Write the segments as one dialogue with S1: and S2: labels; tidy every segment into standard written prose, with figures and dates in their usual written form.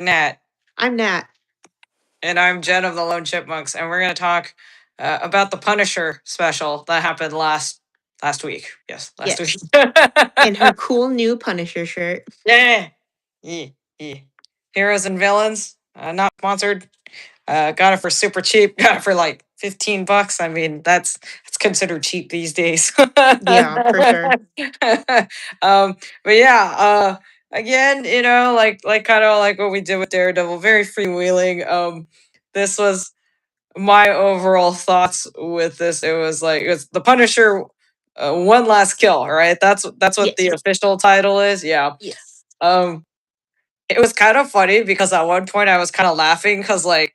S1: Nat,
S2: I'm Nat.
S1: and I'm Jen of the Lone Chipmunks, and we're going to talk about the Punisher special that happened last week. Yes, last week.
S2: Yes. In her cool new Punisher shirt.
S1: Yeah. Yeah. Yeah. Heroes and villains, not sponsored. Got it for super cheap. Got it for like $15. I mean, that's considered cheap these days.
S2: Yeah, for sure.
S1: But yeah, again, like kind of like what we did with Daredevil, very freewheeling. This was my overall thoughts with this. It was like it's the Punisher, one last kill. Right? That's what the
S2: Yes.
S1: official title is. Yeah.
S2: Yes.
S1: Um, it was kind of funny because at one point I was kind of laughing because like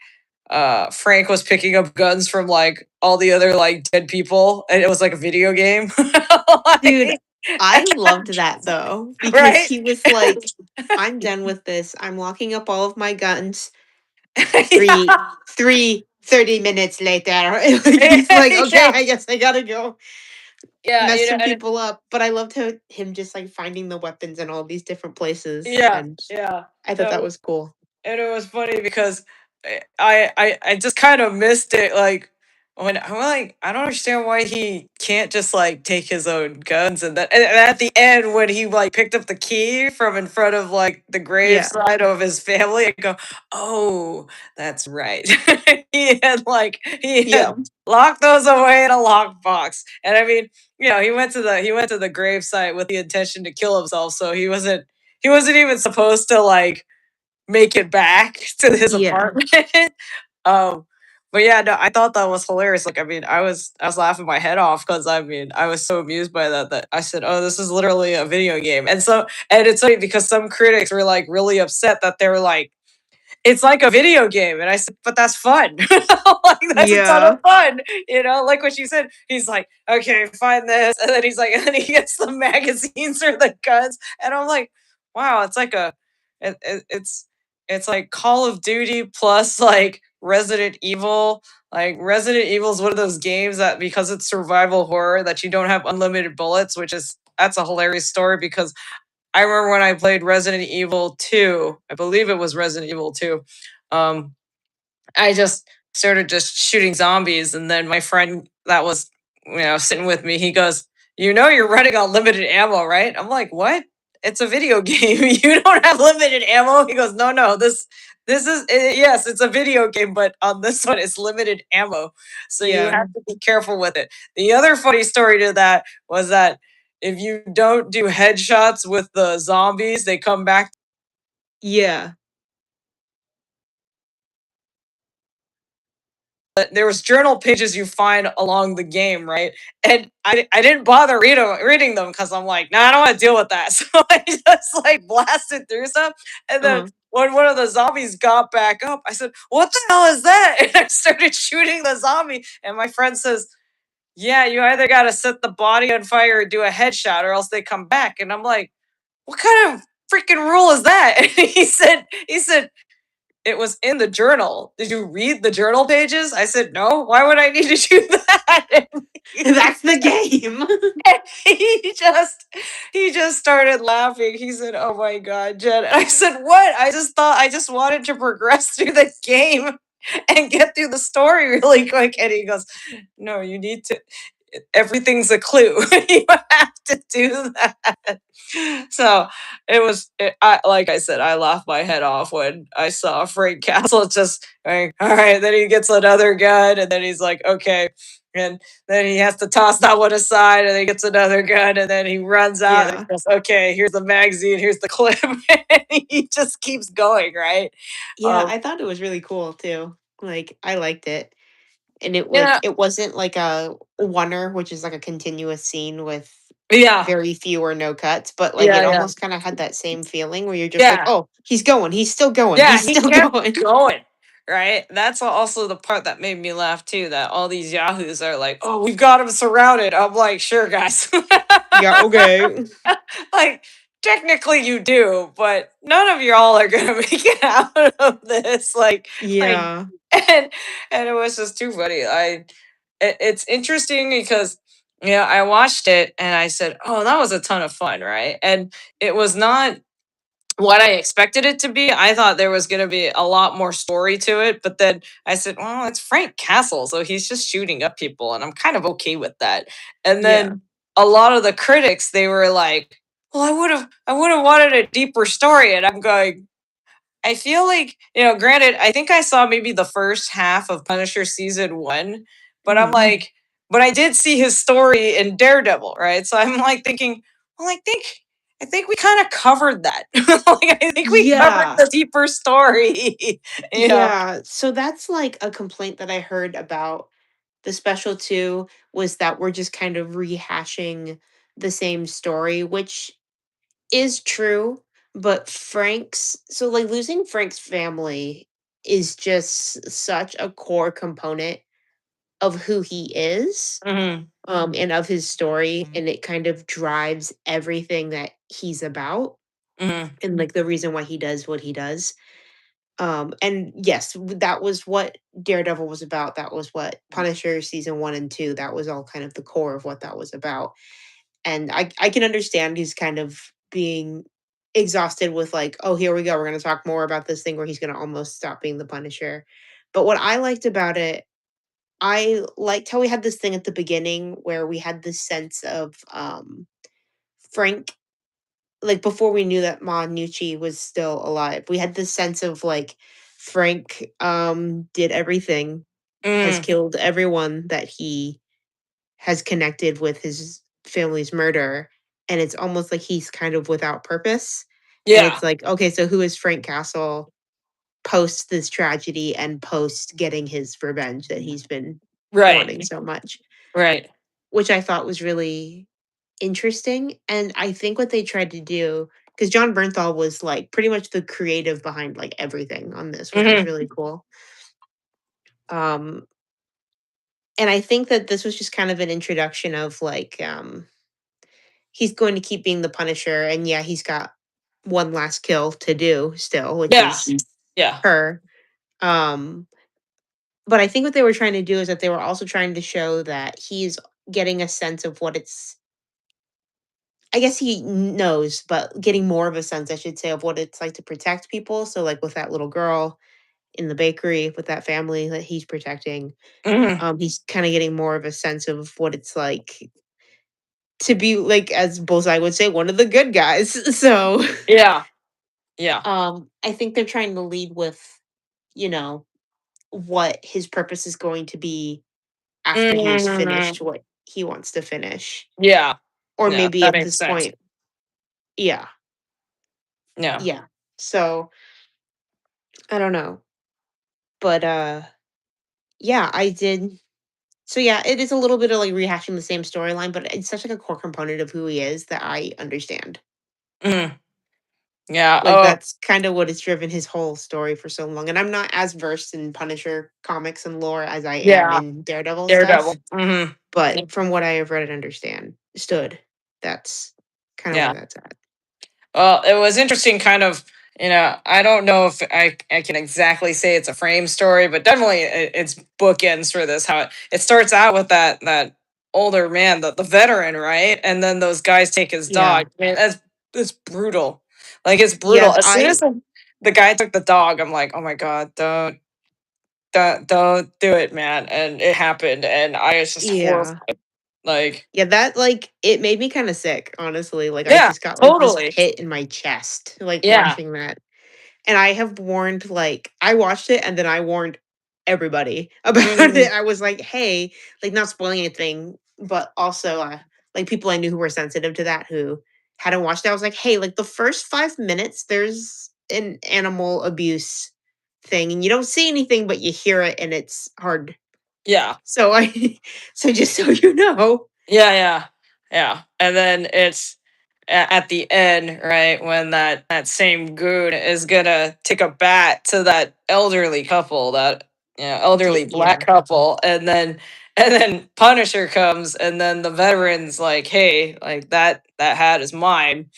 S1: Frank was picking up guns from like all the other like dead people and it was like a video game.
S2: Dude,
S1: Like,
S2: I loved that though because
S1: right?
S2: he was like, I'm done with this. I'm locking up all of my guns.
S1: Yeah.
S2: Three 30 minutes later. He's like, okay,
S1: Yeah.
S2: I guess I gotta go
S1: Yeah,
S2: mess
S1: you know,
S2: some people up. But I loved him just like finding the weapons in all these different places.
S1: yeah,
S2: And
S1: yeah.
S2: I thought
S1: No,
S2: that was cool.
S1: and it was funny because I just kind of missed it. Like when I'm like, I don't understand why he can't just like take his own guns and at the end when he like picked up the key from in front of like the
S2: Yeah.
S1: graveside of his family, I go, oh, that's right. He
S2: Yeah.
S1: had locked those away in a lockbox, and I mean, he went to the gravesite with the intention to kill himself, so he wasn't even supposed to like make it back to his
S2: Yeah.
S1: apartment. um, but yeah, no, I thought that was hilarious. Like, I mean, I was laughing my head off because I mean, I was so amused by that I said, "Oh, this is literally a video game." And it's funny because some critics were like really upset that they were like, "It's like a video game," and I said, "But that's fun. Like that's a ton of
S2: Yeah.
S1: fun." Like what she said. He's like, "Okay, find this," and then he's like, and then he gets the magazines or the guns, and I'm like, "Wow, it's like it's like Call of Duty plus like Resident Evil." Like Resident Evil is one of those games that because it's survival horror that you don't have unlimited bullets, which is that's a hilarious story because I remember when I played Resident Evil 2, I believe it was Resident Evil 2. Um, I just started just shooting zombies, and then my friend that was, sitting with me, he goes, you're running on limited ammo, right?" I'm like, "What? It's a video game. You don't have limited ammo." He goes, "No, no, this is yes, it's a video game, but on this one it's limited ammo. So you
S2: Yeah.
S1: have to be careful with it." The other funny story to that was that if you don't do headshots with the zombies, they come back.
S2: Yeah.
S1: But there was journal pages you find along the game, right? And I didn't bother reading them because I'm like, nah, I don't want to deal with that. So I just like blasted through some. And then
S2: Uh-huh.
S1: when one of the zombies got back up, I said, "What the hell is that?" And I started shooting the zombie. And my friend says, "Yeah, you either got to set the body on fire or do a headshot or else they come back." And I'm like, "What kind of freaking rule is that?" And he said, "It was in the journal. Did you read the journal pages?" I said, "No. Why would I need to do that?"
S2: That's the game.
S1: And he just started laughing. He said, "Oh my god, Jen." And I said, "What? I just thought I just wanted to progress through the game and get through the story really quick." And he goes, "No, you need to. Everything's a clue. You have to do that." So like I said, I laughed my head off when I saw Frank Castle just like, all right, then he gets another gun, and then he's like, okay. And then he has to toss that one aside, and then he gets another gun, and then he runs out, and
S2: Yeah.
S1: he goes, okay, here's the magazine, here's the clip. And he just keeps going, right?
S2: Yeah,
S1: Um,
S2: I thought it was really cool too. Like I liked it. And
S1: yeah,
S2: it wasn't like a oneer, which is like a continuous scene with
S1: yeah,
S2: very few or no cuts, but like it
S1: yeah, yeah,
S2: almost kind of had that same feeling where you're just like,
S1: yeah.
S2: "Oh, he's going. He's still going.
S1: Yeah,
S2: He's
S1: he
S2: still
S1: kept
S2: going."
S1: going, right? That's also the part that made me laugh too. That all these yahoos are like, "Oh, we've got him surrounded." I'm like, "Sure, guys."
S2: Yeah, okay.
S1: Like, technically, you do, but none of y'all are gonna make it out of this. Like,
S2: Yeah.
S1: and and it was just too funny. It's interesting because I watched it and I said, "Oh, that was a ton of fun," right? And it was not what I expected it to be. I thought there was going to be a lot more story to it, but then I said, "Well, it's Frank Castle, so he's just shooting up people, and I'm kind of okay with that." And
S2: Yeah.
S1: then a lot of the critics, they were like, "Well, I would have wanted a deeper story," and I'm going, I feel like, granted, I think I saw maybe the first half of Punisher season one, but I'm
S2: Mhm.
S1: like, but I did see his story in Daredevil, right? So I'm like thinking, well, I think we kind of covered that. Like, I think we covered
S2: Yeah.
S1: the deeper story. Yeah.
S2: Yeah. So that's like a complaint that I heard about the special too, was that we're just kind of rehashing the same story, which is true. But like losing Frank's family is just such a core component of who he is,
S1: Hmm.
S2: and of his story, and it kind of drives everything that he's about,
S1: Hmm.
S2: and like the reason why he does what he does. And yes, that was what Daredevil was about. That was what Punisher season 1 and 2, that was all kind of the core of what that was about. And I can understand he's kind of being exhausted with like, "Oh, here we go. We're going to talk more about this thing where he's going to almost stop being the Punisher." But what I liked about it, I liked how we had this thing at the beginning where we had this sense of Frank, like before we knew that Ma Nucci was still alive. We had this sense of like Frank did everything, has
S1: Hmm.
S2: killed everyone that he has connected with his family's murder, and it's almost like he's kind of without purpose. And
S1: Yeah.
S2: it's like, okay, so who is Frank Castle post this tragedy and post getting his revenge that he's been wanting
S1: Right.
S2: so much,
S1: Right.
S2: which I thought was really interesting. And I think what they tried to do, because John Bernthal was like pretty much the creative behind like everything on this, which was
S1: Hmm.
S2: really cool. Um, and I think that this was just kind of an introduction of like he's going to keep being the Punisher, and yeah, he's got one last kill to do still, which
S1: Yeah.
S2: is
S1: Yeah.
S2: her. Um, but I think what they were trying to do is that they were also trying to show that he's getting a sense of what it's, I guess he knows, but getting more of a sense, I should say, of what it's like to protect people. So, like with that little girl in the bakery, with that family that he's protecting,
S1: Hmm.
S2: he's kind of getting more of a sense of what it's like to be like, as Bullseye would say, one of the good guys. So,
S1: Yeah. Yeah.
S2: I think they're trying to lead with, you know, what his purpose is going to be after he's
S1: Hmm.
S2: finished what he wants to finish.
S1: Yeah.
S2: Or
S1: Yeah.
S2: maybe
S1: That
S2: at
S1: makes
S2: this
S1: sense.
S2: point, yeah,
S1: Yeah.
S2: yeah. So I don't know. But yeah, I did. So yeah, it is a little bit of like rehashing the same storyline, but it's such like a core component of who he is that I understand.
S1: Mhm. Yeah.
S2: Like
S1: Oh,
S2: that's kind of what has driven his whole story for so long. And I'm not as versed in Punisher comics and lore as I am
S1: yeah.
S2: in Daredevil stuff.
S1: Daredevil. Hmm.
S2: But from what I have read and stood, that's kind of where
S1: Yeah.
S2: that's at.
S1: Well, it was interesting, kind of. I don't know if I can exactly say it's a frame story, but definitely it's bookends for this. How it starts out with that older man, the veteran, right? And then those guys take his
S2: Yeah.
S1: dog. Man, that's brutal. Like, it's brutal.
S2: Yeah,
S1: As soon as
S2: I
S1: the guy took the dog, I'm like, oh my god, don't do it, man. And it happened, and I was just
S2: yeah.
S1: horrified. Like,
S2: Yeah, that like it made me kind of sick, honestly. Like I
S1: yeah,
S2: just got like this
S1: totally.
S2: pit in my chest like
S1: Yeah.
S2: watching that. And I have warned, like I watched it and then I warned everybody about
S1: Mhm.
S2: it. I was like, "Hey," like not spoiling anything, but also like people I knew who were sensitive to that who hadn't watched it. I was like, "Hey, like the first 5 minutes there's an animal abuse thing and you don't see anything but you hear it and it's hard."
S1: Yeah.
S2: So I so just so you know.
S1: Yeah, yeah, yeah. And then it's at the end, right, when that same goon is gonna take a bat to that elderly couple, that elderly black
S2: Yeah.
S1: couple, and then Punisher comes, and then the veteran's like, "Hey, like that hat is mine,"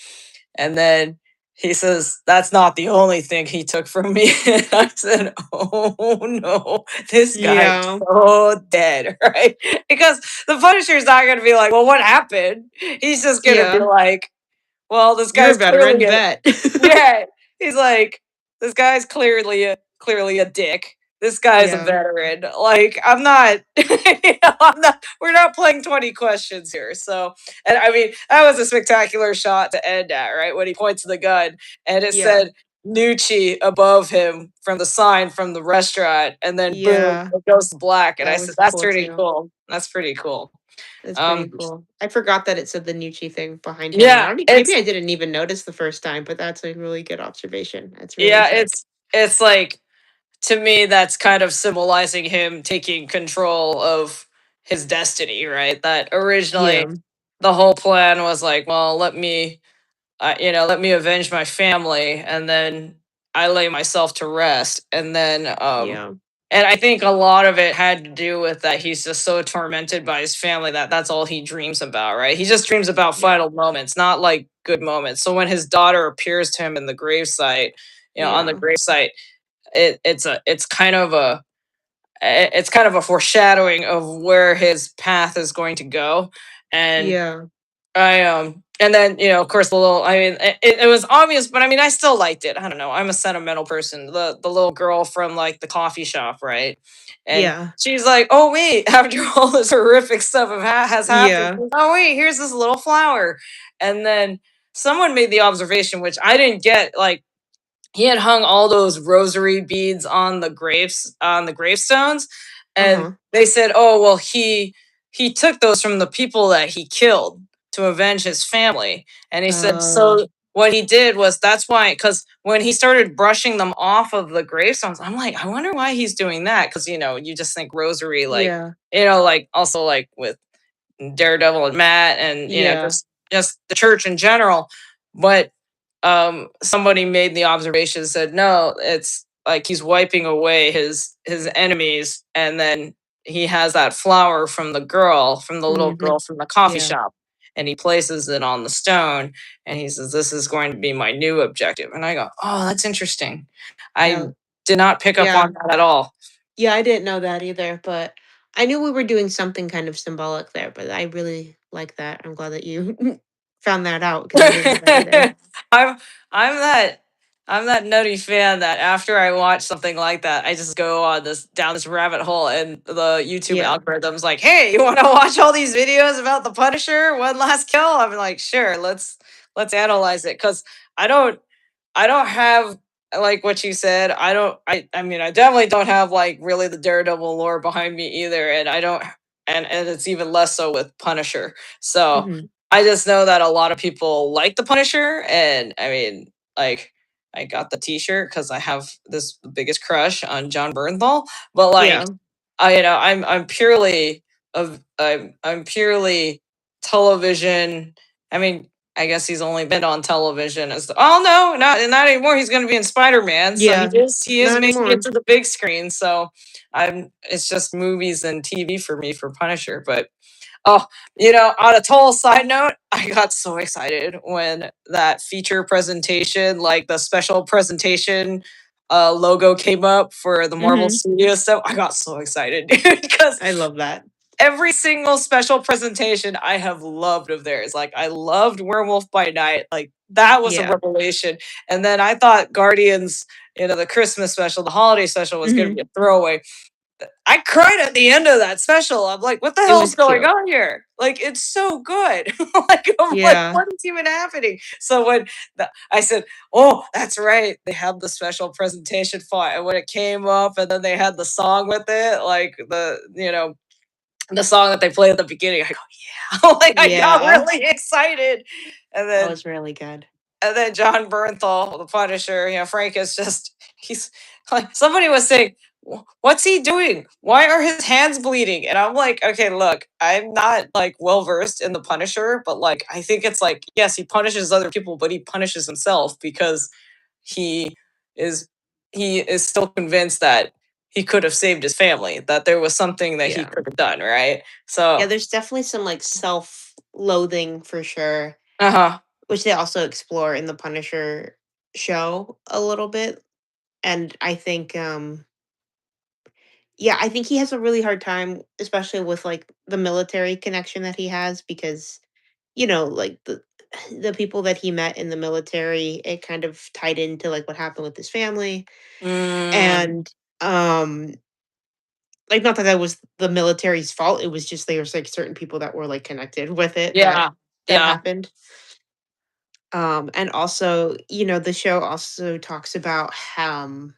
S1: and then he says, "That's not the only thing he took from me." And I said, "Oh no, this guy's
S2: Yeah.
S1: so dead," right? Because the Punisher's not going to be like, "Well, what happened?" He's just going to be
S2: Yeah.
S1: like, well, this
S2: You're a
S1: guy's
S2: veteran,
S1: clearly a
S2: bet.
S1: yeah, he's like, "This guy's clearly a dick. This guy's a
S2: Yeah,
S1: veteran." Like, I'm not, I'm not. We're not playing 20 questions here. So, and I mean, that was a spectacular shot to end at, right? When he points the gun and it
S2: yeah,
S1: said Nucci above him from the sign from the restaurant, and then boom,
S2: yeah,
S1: it goes to black. And I
S2: that
S1: said,
S2: was
S1: "That's
S2: cool
S1: pretty
S2: too.
S1: cool. That's pretty cool."
S2: That's
S1: Um,
S2: pretty cool. I forgot that it said the Nucci thing behind him, and I
S1: yeah,
S2: don't maybe
S1: it's
S2: I didn't even notice the first time, but that's a really good observation. That's really
S1: yeah,
S2: sick.
S1: it's like, to me, that's kind of symbolizing him taking control of his destiny, right? That originally
S2: Yeah,
S1: the whole plan was like, well, let me avenge my family, and then I lay myself to rest, and then
S2: yeah,
S1: and I think a lot of it had to do with that he's just so tormented by his family that that's all he dreams about, right? He just dreams about
S2: yeah,
S1: final moments, not like good moments. So when his daughter appears to him in the gravesite, on the
S2: yeah,
S1: gravesite, it's kind of a it's kind of a foreshadowing of where his path is going to go. And
S2: yeah,
S1: and then, of course, the little, I mean, it was obvious, but I mean, I still liked it. I don't know, I'm a sentimental person. The little girl from like the coffee shop, right? And
S2: yeah,
S1: she's like, oh wait, after all this horrific stuff has happened,
S2: yeah,
S1: oh wait, here's this little flower. And then someone made the observation, which I didn't get, like, he had hung all those rosary beads on the gravestones, and
S2: uh-huh.
S1: they said, oh well, he took those from the people that he killed to avenge his family. And he said,
S2: Oh,
S1: so what he did was, that's why, because when he started brushing them off of the gravestones, I'm like, I wonder why he's doing that, because you just think rosary, like,
S2: yeah,
S1: like, also like with Daredevil and Matt, and
S2: yeah,
S1: just the church in general. But somebody made the observation, said no, it's like he's wiping away his enemies, and then he has that flower from the little
S2: mhm,
S1: girl from the coffee
S2: yeah,
S1: shop, and he places it on the stone, and he says, this is going to be my new objective. And I go, oh, that's interesting. I
S2: yeah,
S1: did not pick up
S2: yeah.
S1: on that at all.
S2: Yeah, I didn't know that either, but I knew we were doing something kind of symbolic there, but I really like that. I'm glad that you found that out because I didn't know that either.
S1: I'm I'm that I'm that nutty fan that after I watch something like that, I just go on this down this rabbit hole, and the YouTube
S2: Yeah.
S1: algorithm's like, "Hey, you want to watch all these videos about the Punisher? One last kill?" I'm like, "Sure, let's analyze it." Because I don't I don't have, like what you said. I mean, I definitely don't have like really the Daredevil lore behind me either, and I don't and it's even less so with Punisher. So
S2: Mhm.
S1: I just know that a lot of people like the Punisher, and I mean, like, I got the T-shirt because I have this biggest crush on John Bernthal. But like,
S2: Yeah.
S1: I'm purely television. I mean, I guess he's only been on television as oh no, not anymore. He's going to be in Spider-Man, so
S2: Yeah.
S1: he is
S2: Not
S1: making it
S2: anymore.
S1: to the big screen. So I'm it's just movies and TV for me for Punisher. But oh, on a total side note, I got so excited when that feature presentation, like the special presentation logo came up for the Marvel
S2: Mhm.
S1: Studios stuff. I got so excited because
S2: I love that.
S1: every single special presentation I have loved of theirs. Like, I loved Werewolf by Night. Like, that was a
S2: Yeah.
S1: revelation. And then I thought Guardians, the Christmas special, the holiday special was going to
S2: Mhm.
S1: be a throwaway. I cried at the end of that special. I'm like, what the
S2: It
S1: hell is
S2: was
S1: going
S2: cute.
S1: on here? Like, it's so good. Like, I'm like,
S2: Yeah.
S1: what is even happening? So when I said, oh, that's right, they have the special presentation font. And when it came up, and then they had the song with it, like the song that they play at the beginning, I go, yeah. Like, I got
S2: Yeah.
S1: really excited. And
S2: That
S1: then
S2: was really good.
S1: John Bernthal, the Punisher, Frank is just, he's like, somebody was saying, What's he doing? Why are his hands bleeding?" And I'm like, okay, look, I'm not like well versed in the Punisher, but like, I think it's like, yes, he punishes other people, but he punishes himself because he is he is still convinced that he could have saved his family, that there was something that he
S2: Yeah.
S1: could have done, right?
S2: Yeah,
S1: So,
S2: there's definitely some like self-loathing for sure,
S1: uh-huh.
S2: which they also explore in the Punisher show a little bit. And I think yeah, I think he has a really hard time, especially with like the military connection that he has because, like the people that he met in the military, it kind of tied into like what happened with his family.
S1: Mm,
S2: And like, not that that was the military's fault, it was just there was, like, certain people that were, like, connected with it
S1: yeah.
S2: that
S1: Yeah.
S2: happened. And also, the show also talks about, how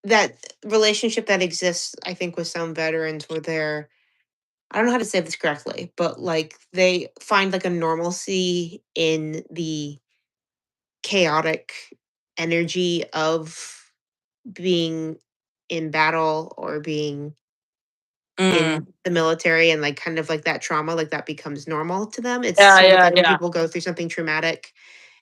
S2: that relationship that exists, I think, with some veterans where they're I don't know how to say this correctly, but, like, they find, like, a normalcy in the chaotic energy of being in battle or being
S1: Mm,
S2: in the military, and, like, kind of like that trauma, like, that becomes normal to them. It's
S1: yeah.
S2: sort of
S1: Yeah.
S2: like when
S1: Yeah.
S2: people go through something traumatic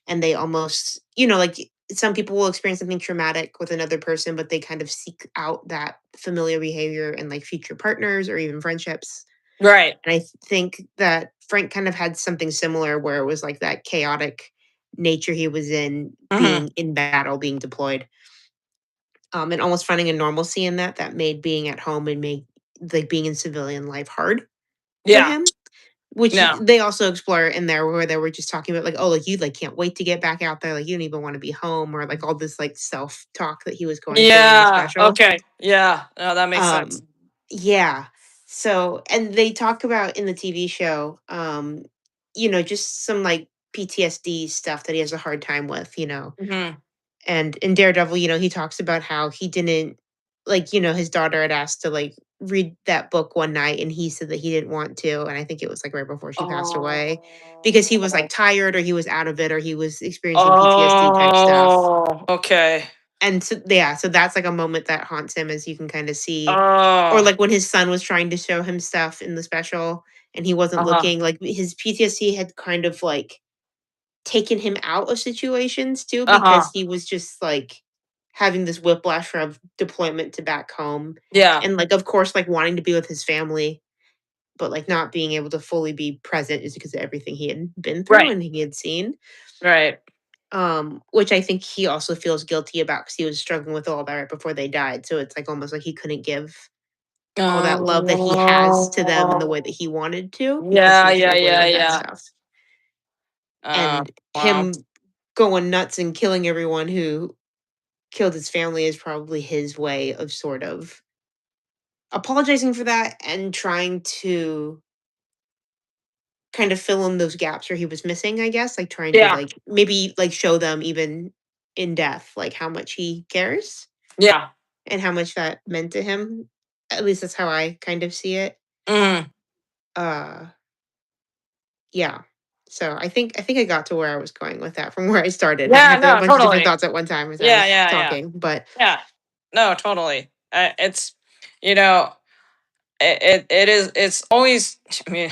S2: and they almost like, some people will experience something traumatic with another person, but they kind of seek out that familiar behavior in, like, future partners or even friendships.
S1: Right.
S2: And I think that Frank kind of had something similar where it was, like, that chaotic nature he was in
S1: Hmm.
S2: being in battle, being deployed, and almost finding a normalcy in that made being at home and made, like, being in civilian life hard for
S1: Yeah.
S2: him. Which
S1: No.
S2: they also explore in there where they were just talking about, like, "Oh, like, you, like, can't wait to get back out there, like, you don't even wanna be home," or, like, all this, like, self-talk that he was going through in the
S1: Yeah.
S2: special.
S1: Okay. Yeah. No, that makes sense.
S2: Um, yeah. So and they talk about in the TV show, just some, like, PTSD stuff that he has a hard time with,
S1: Hmm.
S2: and in Daredevil, he talks about how he didn't like, his daughter had asked to, like, read that book one night, and he said that he didn't want to, and I think it was, like, right before she passed away, because he was, like,
S1: Oh.
S2: tired or he was out of it or he was experiencing PTSD type stuff.
S1: Oh. Okay.
S2: And so yeah, so that's, like, a moment that haunts him as you can kinda see. Or,
S1: Oh.
S2: like, when his son was trying to show him stuff in the special and he wasn't
S1: Uh huh.
S2: looking, like, his PTSD had kind of, like, taken him out of situations too
S1: Uh huh.
S2: because he was just, like, having this whiplash from deployment to back home
S1: Yeah.
S2: and, like, of course, like, wanting to be with his family, but, like, not being able to fully be present just because of everything he had been through
S1: Right.
S2: and he had seen,
S1: Right.
S2: which I think he also feels guilty about because he was struggling with all that right before they died, so it's, like, almost like he couldn't give all that love that he has to them in the way that
S1: Oh.
S2: he wanted to because he
S1: Yeah.
S2: was
S1: Yeah.
S2: struggling
S1: Yeah.
S2: with that
S1: Yeah.
S2: stuff.
S1: Oh.
S2: And
S1: Wow.
S2: him going nuts and killing everyone who killed his family is probably his way of sort of apologizing for that and trying to kind of fill in those gaps where he was missing, I guess, like trying to
S1: Yeah.
S2: like maybe like show them even in death like how much he cares
S1: Yeah.
S2: and how much that meant to him. At least that's how I kind of see it.
S1: Mhm.
S2: Uh yeah. So I think I got to where I was going with that from where I started. I
S1: Yeah.
S2: had a
S1: No.
S2: bunch of different
S1: Totally.
S2: thoughts at one time as I
S1: Yeah.
S2: was
S1: Yeah. Yeah.
S2: talking, but
S1: Yeah. No. Totally. It's you know it is it's always I mean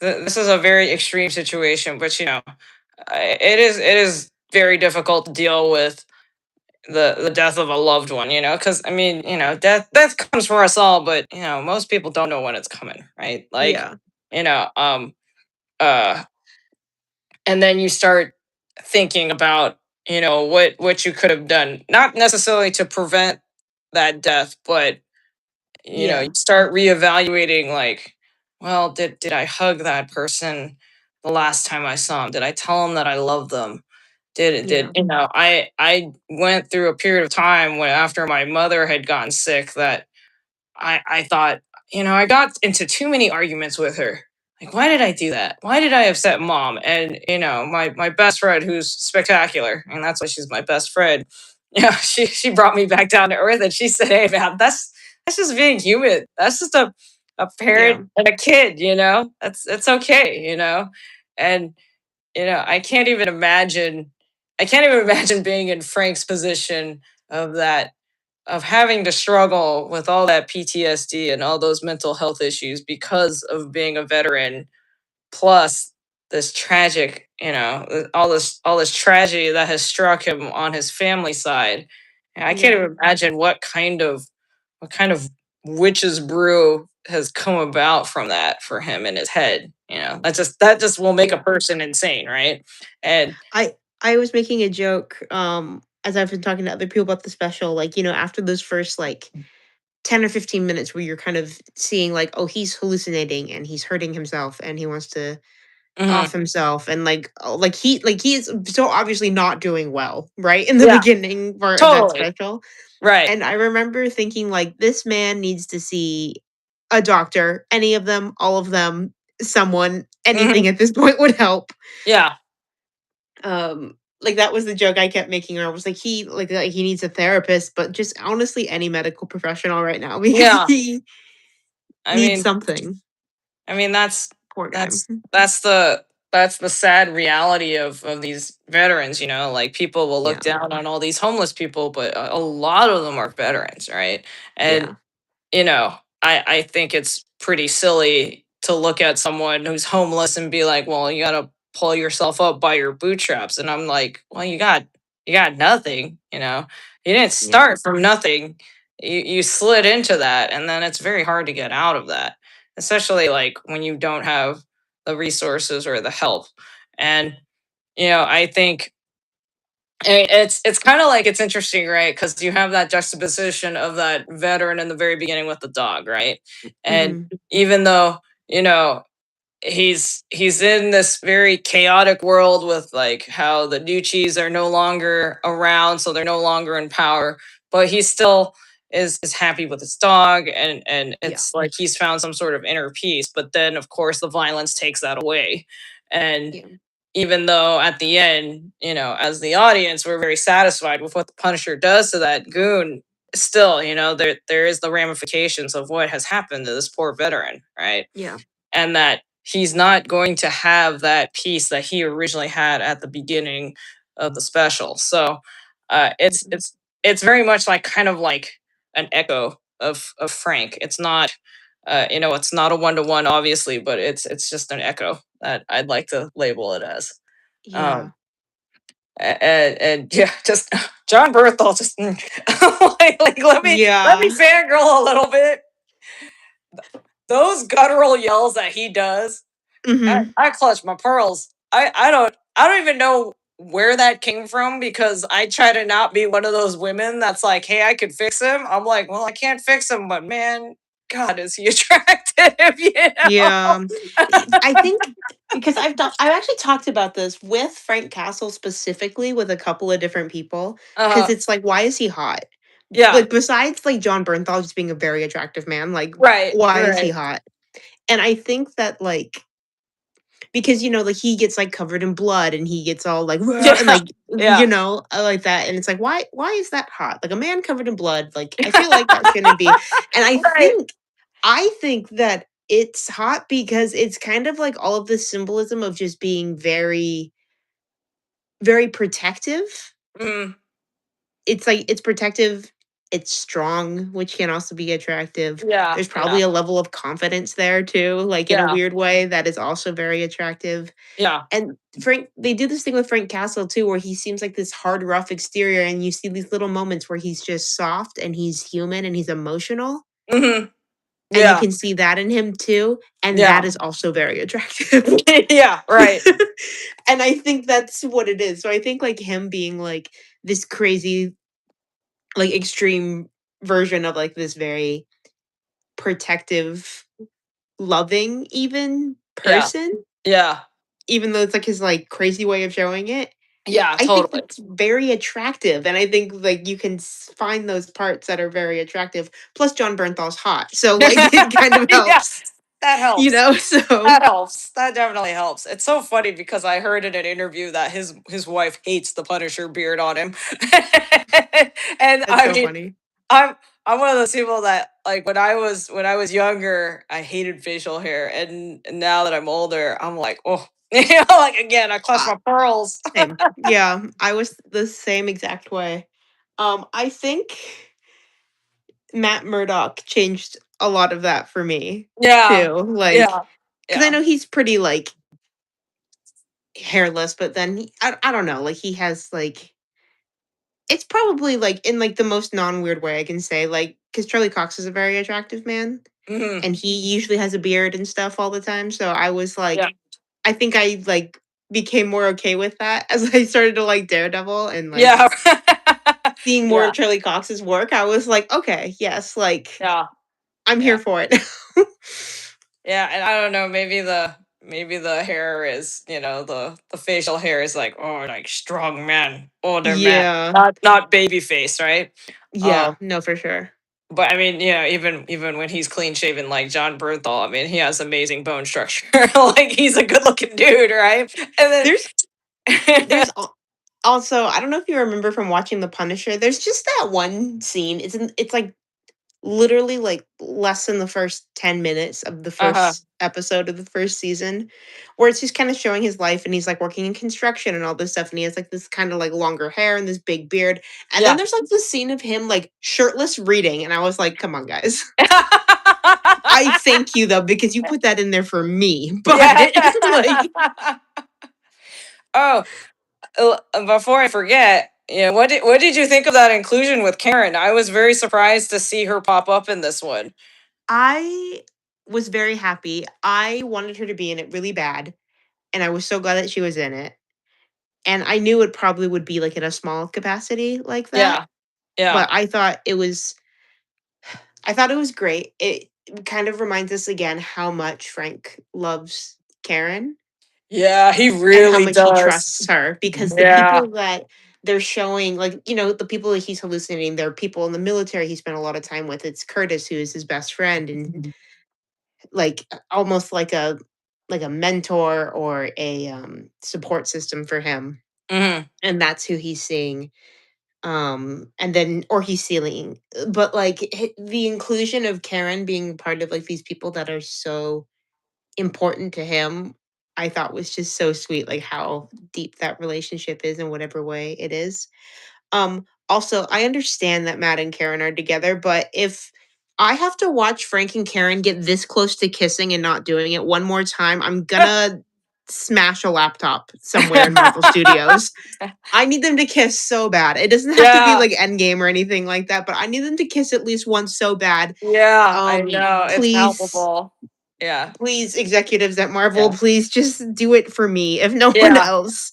S1: this is a very extreme situation, but it is very difficult to deal with the death of a loved one, because I mean, death comes for us all, but most people don't know when it's coming, right? Like,
S2: yeah.
S1: you know, um, uh, and then you start thinking about what you could have done, not necessarily to prevent that death, but you
S2: Yeah.
S1: start reevaluating, like, well, did I hug that person the last time I saw him? Did I tell him that I love them? Did
S2: Yeah.
S1: I went through a period of time when after my mother had gotten sick that I thought, I got into too many arguments with her. Like, why did I do that? Why did I upset mom? And my best friend, who's spectacular, and that's why she's my best friend. She brought me back down to earth, and she said, "Hey, man, that's just being human. That's just a
S2: Yeah.
S1: parent and a kid. That's okay. And I can't even imagine being in Frank's position of that of having to struggle with all that PTSD and all those mental health issues because of being a veteran, plus this tragic, all this tragedy that has struck him on his family side. And I can't
S2: Yeah.
S1: even imagine what kind of witch's brew has come about from that for him in his head. That just will make a
S2: Yeah.
S1: person insane, right? And
S2: I was making a joke as I've been talking to other people about the special like, after those first like 10 or 15 minutes where you're kind of seeing like, oh, he's hallucinating and he's hurting himself and he wants to off
S1: Mhm.
S2: himself and like, oh, he is so obviously not doing well, right? In the
S1: Yeah,
S2: beginning part of that
S1: totally.
S2: special.
S1: Right.
S2: And I remember thinking like this man needs to see a doctor, any of them, all of them, someone, anything
S1: Mhm.
S2: at this point would help.
S1: Yeah.
S2: Like that was the joke I kept making or I was like he needs a therapist, but just honestly any medical professional right now because
S1: Yeah.
S2: he
S1: I
S2: needs
S1: mean
S2: something.
S1: I mean,
S2: Poor guy.
S1: that's that's the that's the sad reality of these veterans, like people will look
S2: Yeah.
S1: down on all these homeless people, but a lot of them are veterans, right? And
S2: Yeah.
S1: I think it's pretty silly to look at someone who's homeless and be like, well, you gotta pull yourself up by your bootstraps. And I'm like, well, you got nothing, You didn't
S2: Yeah.
S1: start from nothing. You slid into that, and then it's very hard to get out of that, especially like when you don't have the resources or the help. And I think it's kind of like it's interesting, right? Because you have that juxtaposition of that veteran in the very beginning with the dog, right? And
S2: Mhm.
S1: even though you know he's in this very chaotic world with like how the Nucci's are no longer around, so they're no longer in power, but he still is happy with his dog, and
S2: Yeah.
S1: it's like he's found some sort of inner peace. But then, of course, the violence takes that away, and
S2: Yeah.
S1: even though at the end, as the audience, we're very satisfied with what the Punisher does to that goon, still, there is the ramifications of what has happened to this poor veteran, right?
S2: Yeah.
S1: And that he's not going to have that peace that he originally had at the beginning of the special. So it's
S2: Mhm.
S1: it's it's very much like kind of like an echo of Frank. It's not it's not a one to one, obviously, but it's just an echo that I'd like to label it as.
S2: Yeah.
S1: Um, and yeah, just John Berthel, just like let me
S2: Yeah.
S1: fangirl a little bit. Those guttural yells that he does,
S2: Mhm.
S1: I clutch my pearls. I don't even know where that came from because I try to not be one of those women that's like, hey, I could fix him. I'm like, well, I can't fix him, but man, God, is he attractive,
S2: Yeah. I think because I've actually talked about this with Frank Castle specifically with a couple of different people because
S1: Uh-huh.
S2: it's like, why is he hot?
S1: Yeah.
S2: Like besides like John Bernthal just being a very attractive man, like
S1: Right.
S2: why is he
S1: Right.
S2: hot? And I think that like because like he gets like covered in blood and he gets all like "Rah," and
S1: Yeah.
S2: like
S1: Yeah.
S2: like that and it's like why is that hot? Like a man covered in blood, like I feel like that shouldn't be. And
S1: Right.
S2: I think that it's hot because it's kind of like all of the symbolism of just being very very protective.
S1: Mm,
S2: It's like it's protective, it's strong, which can also be attractive.
S1: yeah.
S2: There's
S1: Yeah.
S2: probably a level of confidence there too, like in a
S1: Yeah.
S2: weird way that is also very attractive.
S1: Yeah.
S2: And Frank they do this thing with Frank Castle too, where he seems like this hard, rough exterior, and you see these little moments where he's just soft and he's human and he's emotional,
S1: Hmm.
S2: and you
S1: Yeah.
S2: can see that in him too, and that
S1: Yeah.
S2: is also very attractive.
S1: Yeah. Right.
S2: And I think that's what it is. So I think like him being like this crazy, like extreme version of like this very protective, loving even
S1: Yeah.
S2: person,
S1: Yeah.
S2: even though it's like his like crazy way of showing it.
S1: Yeah.
S2: I think
S1: Totally.
S2: that's very attractive, and I think, like, you can find those parts that are very attractive, plus John Bernthal's hot, so, like, it kind of helps,
S1: Yes. That helps.
S2: so
S1: That helps. That definitely helps. It's so funny because I heard in an interview that his wife hates the Punisher beard on him. And
S2: that's
S1: I
S2: so
S1: mean,
S2: funny.
S1: I'm one of those people that like when I was younger, I hated facial hair, and now that I'm older, I'm like, oh, like again, I clutch
S2: Uh,
S1: my pearls.
S2: Same. Yeah, I was the same exact way. I think Matt Murdock changed a lot of that for me,
S1: Yeah,
S2: too, like,
S1: yeah,
S2: because I
S1: yeah.
S2: know he's pretty, like, hairless, but then I don't know, like, he has, like it's probably, like, in, like, the most non-weird way I can say, like, because Charlie Cox is a very attractive man,
S1: Hmm.
S2: and he usually has a beard and stuff all the time, so I was,
S1: Yeah,
S2: like I think I, like, became more okay with that as I started to like Daredevil and, like
S1: yeah.
S2: seeing more
S1: Yeah,
S2: of Charlie Cox's work, I was like, okay, yes, like
S1: yeah,
S2: I'm
S1: yeah,
S2: here for it.
S1: yeah. And I don't know, maybe the hair is, the facial hair is like, oh, like strong man, older man,
S2: Yeah.
S1: not baby face, right?
S2: Yeah,
S1: Um,
S2: no, for sure.
S1: but I mean, even when he's clean shaven, like John Bernthal, I mean, he has amazing bone structure. Like he's a good looking dude, right? And
S2: There's
S1: then,
S2: there's also, I don't know if you remember from watching The Punisher, there's just that one scene. It's like literally like less than the first 10 minutes of the
S1: uh-huh,
S2: first episode of the first season where it's just kind of showing his life and he's like working in construction and all this stuff and he has like this kind of like longer hair and this big beard and then
S1: yeah.
S2: there's like this scene of him like shirtless reading and I was like, come on guys. I thank you though because you put that in there for me. But
S1: Yeah.
S2: like
S1: Oh, before I forget, what did you think of that inclusion with Karen? I was very surprised to see her pop up in this one.
S2: I was very happy. I wanted her to be in it really bad and I was so glad that she was in it. And I knew it probably would be like in a small capacity like that,
S1: Yeah, yeah,
S2: but I thought it was great. It kind of reminds us again how much Frank loves Karen
S1: yeah. He
S2: and how
S1: really
S2: much he
S1: does.
S2: trusts her because the
S1: Yeah.
S2: people that they're showing, like, the people that he's hallucinating, they're people in the military he spent a lot of time with. It's Curtis, who is his best friend, and like almost like a mentor or a support system for him.
S1: Hmm.
S2: And that's who he's seeing. And then or he's seeing, but like the inclusion of Karen being part of like these people that are so important to him, I thought was just so sweet, like how deep that relationship is in whatever way it is. Also, I understand that Matt and Karen are together, but if I have to watch Frank and Karen get this close to kissing and not doing it one more time, I'm gonna smash a laptop somewhere in Marvel Studios. I need them to kiss so bad. It doesn't have to be
S1: Yeah,
S2: like Endgame or anything like that, but I need them to kiss at least once so bad.
S1: yeah. I know it's
S2: Please,
S1: palpable. Yeah,
S2: please, executives at Marvel,
S1: yeah,
S2: please just do it for me, if no one
S1: yeah,
S2: else.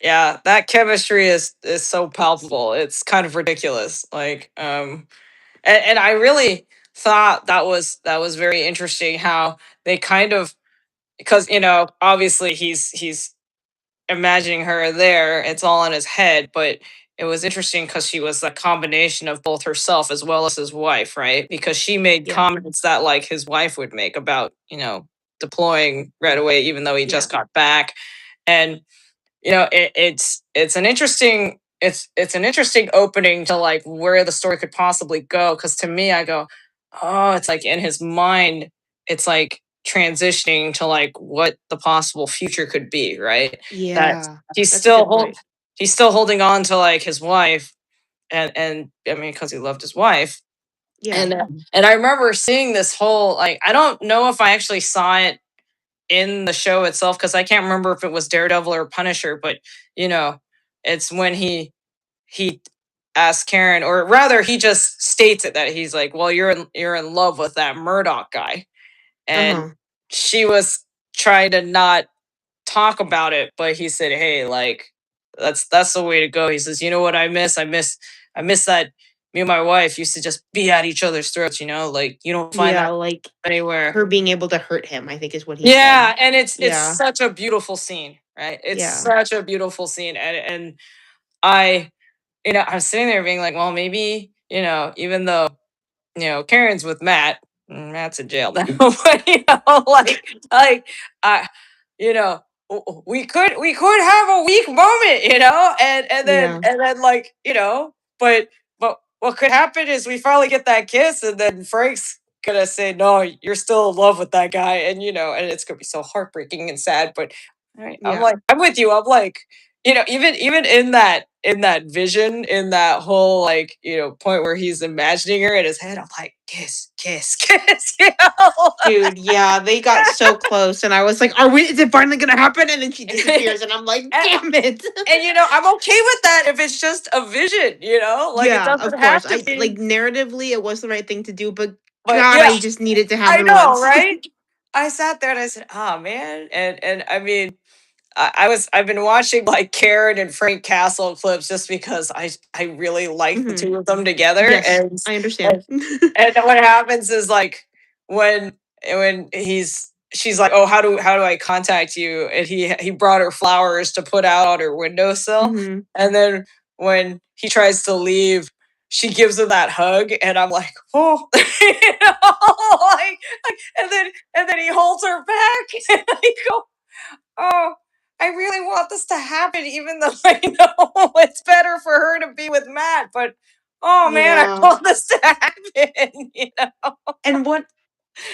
S1: yeah. That chemistry is so palpable. It's kind of ridiculous. Like, and I really thought that was very interesting how they kind of, because obviously he's imagining her there. It's all in his head, but it was interesting because she was a combination of both herself as well as his wife, right? Because she made
S2: Yeah,
S1: comments that like his wife would make about deploying right away, even though he
S2: yeah,
S1: just got back. And it's an interesting it's an interesting opening to like where the story could possibly go, because to me I go, oh, it's like in his mind, it's like transitioning to like what the possible future could be, right? That
S2: yeah.
S1: he's
S2: That's a
S1: still
S2: good
S1: hold,
S2: point.
S1: he's still holding on to like his wife, and I mean because he loved his wife.
S2: Yeah,
S1: And I remember seeing this whole, like, I don't know if I actually saw it in the show itself, because I can't remember if it was Daredevil or Punisher, but you know, it's when he asks Karen, or rather, he just states it, that he's like, "Well, you're in love with that Murdoch guy,"
S2: uh
S1: and
S2: huh,
S1: she was trying to not talk about it, but he said, "Hey, like, that's the way to go." He says, "You know what I miss? I miss that me and my wife used to just be at each other's throats. Like you don't find
S2: yeah.
S1: that
S2: Like
S1: anywhere."
S2: her being able to hurt him, I think is what he said.
S1: Yeah, and it's
S2: Yeah,
S1: such a beautiful scene, right? It's
S2: yeah,
S1: such a beautiful scene, and I, I'm sitting there being like, well, maybe, even though Karen's with Matt, Matt's in jail now, but like, I, you know, we could have a weak moment, and then
S2: yeah,
S1: like, but what could happen is we finally get that kiss, and then Frank's gonna say, no, you're still in love with that guy, and it's gonna be so heartbreaking and sad. But I'm
S2: yeah,
S1: like, I'm with you. I'm like, even in that vision, in that whole, like, point where he's imagining her in his head, I'm like, kiss, kiss, kiss,
S2: dude. Yeah, they got so close, and I was like, "Are we? Is it finally gonna happen?" And then she
S1: and,
S2: disappears, and I'm like, "Damn it!"
S1: I'm okay with that if it's just a vision, like it
S2: Yeah, of
S1: doesn't
S2: course.
S1: have to
S2: I like
S1: be.
S2: narratively, it was the right thing to do, but
S1: But
S2: God,
S1: yeah,
S2: I just needed to
S1: I
S2: happen
S1: know,
S2: once.
S1: right? I sat there and I said, oh man, and I mean, I've been watching like Karen and Frank Castle clips just because I really like the
S2: Mhm.
S1: two of them together,
S2: Yes, I understand.
S1: and what happens is like when she's like, oh, how do I contact you, and he brought her flowers to put out on her windowsill,
S2: Mhm.
S1: and then when he tries to leave, she gives him that hug, and I'm like, oh, and then he holds her back, and I go, oh, I really want this to happen, even though I know it's better for her to be with Matt. But oh man, I
S2: Yeah.
S1: want this to happen.
S2: And what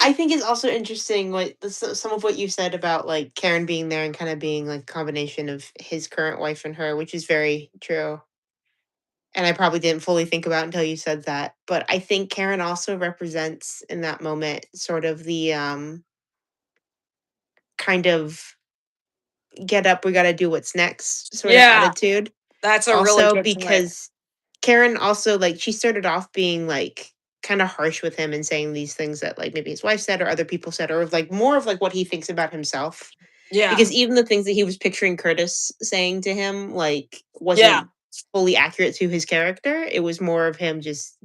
S2: I think is also interesting, what some of what you said about like Karen being there and kind of being like a combination of his current wife and her, which is very true. And I probably didn't fully think about until you said that. But I think Karen also represents in that moment sort of the kind of get up, we got to do what's next sort of
S1: Yeah,
S2: attitude.
S1: that's a really
S2: Also,
S1: good point.
S2: because Karen also like she started off being like kind of harsh with him and saying these things that like maybe his wife said or other people said, or of like more of like what he thinks about himself.
S1: Yeah,
S2: Because even the things that he was picturing Curtis saying to him like
S1: yeah,
S2: wasn't fully accurate to his character. It was more of him just,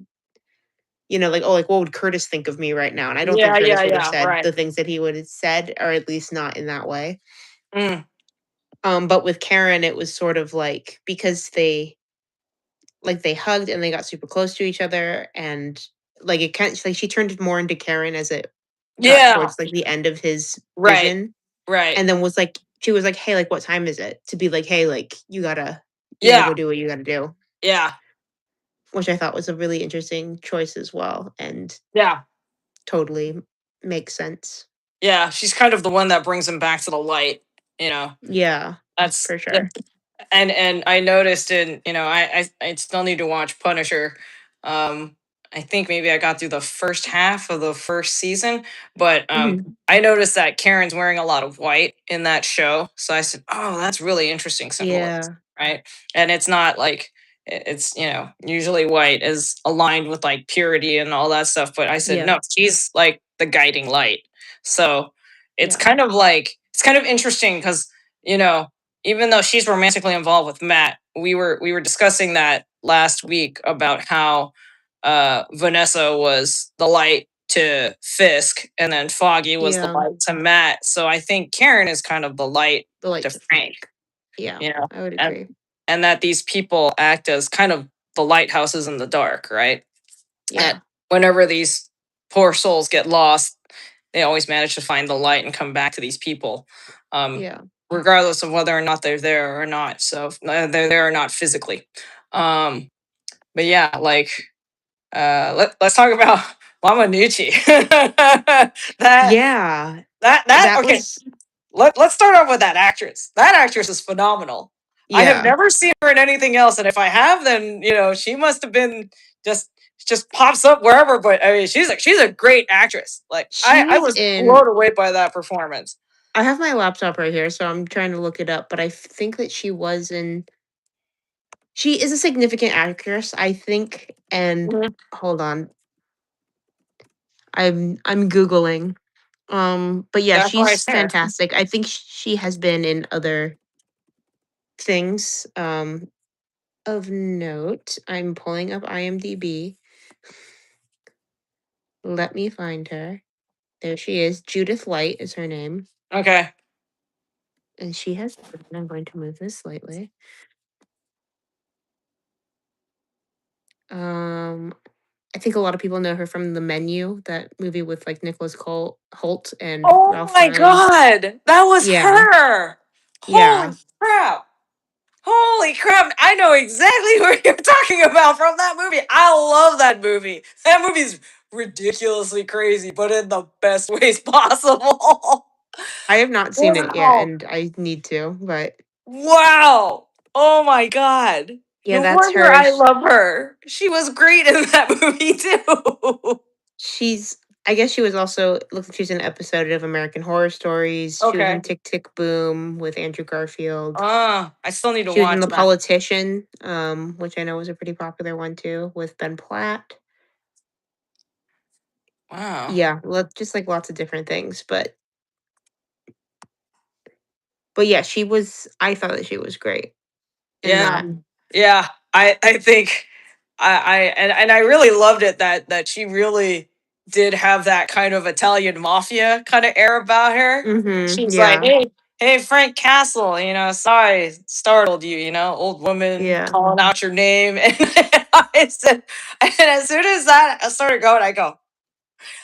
S2: like, oh, like what would Curtis think of me right now? And I don't think
S1: yeah, yeah,
S2: Curtis would have
S1: yeah.
S2: said
S1: Right.
S2: the things that he would have said, or at least not in that way.
S1: Mm,
S2: But with Karen, it was sort of like because they hugged and they got super close to each other, and like it kind of like she turned it more into Karen as it got
S1: yeah.
S2: towards like the end of his
S1: Right.
S2: vision,
S1: Right.
S2: and then was like she was like, hey, like what time is it? To be like, hey, like you gotta
S1: Yeah.
S2: go do what you gotta do,
S1: Yeah.
S2: which I thought was a really interesting choice as well, and
S1: Yeah.
S2: totally makes sense.
S1: Yeah. She's kind of the one that brings him back to the light. You know.
S2: Yeah,
S1: That's
S2: for sure.
S1: and I noticed in I still need to watch Punisher. Um, I think maybe I got through the first half of the first season, but
S2: Hmm.
S1: I noticed that Karen's wearing a lot of white in that show. So I said, "Oh, that's really interesting symbolism,
S2: Yeah,
S1: right?" And it's not like it's usually white is aligned with like purity and all that stuff, but I said,
S2: yeah,
S1: "No, she's like the guiding light." So
S2: yeah,
S1: it's kind of interesting because you know even though she's romantically involved with Matt, we were discussing that last week about how Vanessa was the light to Fisk, and then Foggy was the
S2: yeah.
S1: light to Matt. So I think Karen is kind of the light
S2: The light
S1: to
S2: to
S1: Frank,
S2: Frank. Yeah,
S1: you know,
S2: I would
S1: and
S2: agree.
S1: and that these people act as kind of the lighthouses in the dark, right? And
S2: Yeah,
S1: whenever these poor souls get lost, they always manage to find the light and come back to these people, um,
S2: yeah,
S1: regardless of whether or not they're there or not. So they're there or not physically. Um, but yeah, like let's talk about Mama Nucci. that
S2: yeah.
S1: that
S2: That
S1: okay.
S2: was
S1: Let's start off with that actress. That actress is phenomenal. I have
S2: yeah.
S1: never seen her in anything else, and if I have, then she must have been just just pops up wherever. But I mean, she's a great actress. Like
S2: She
S1: I
S2: was
S1: was
S2: in
S1: blown away by that performance.
S2: I have my laptop right here, so I'm trying to look it up, but I think that she is a significant actress, I think, and
S1: Mhm.
S2: hold on. I'm Googling. But yeah,
S1: That's why
S2: she's
S1: it's there.
S2: fantastic. I think she has been in other things, of note. I'm pulling up IMDb. Let me find her. There she is. Judith Light is her name.
S1: Okay.
S2: And she has I'm going to move this slightly. Um, I think a lot of people know her from The Menu, that movie with like Nicholas Holt and
S1: Oh
S2: Ralph
S1: my
S2: Fiennes.
S1: god, that was
S2: Yeah,
S1: her! Holy
S2: yeah.
S1: crap! Holy crap! I know exactly what you're talking about from that movie. I love that movie. That movie's ridiculously crazy, but in the best ways possible.
S2: I have not seen it yet,
S1: Wow!
S2: and I need to, but
S1: Wow! Oh my god!
S2: yeah,
S1: No
S2: that's
S1: wonder
S2: her.
S1: I love her. She was great in that movie too.
S2: She's I guess she was also looks like she's in an episode of American Horror Stories. She was in
S1: Okay.
S2: Tick Tick Boom with Andrew Garfield.
S1: I still need to
S2: She was in
S1: watch
S2: The
S1: that.
S2: Politician, which I know was a pretty popular one too, with Ben Platt.
S1: Wow.
S2: Yeah, just like lots of different things, but But yeah, I thought that she was great in
S1: Yeah.
S2: that.
S1: Yeah. I think and I really loved it that she really did have that kind of Italian mafia kind of air about her.
S2: Mhm.
S1: She's like,
S2: Yeah.
S1: hey, Frank Castle, sorry, startled you, old woman
S2: Yeah.
S1: calling out your name. And I said, and as soon as that started going, I go,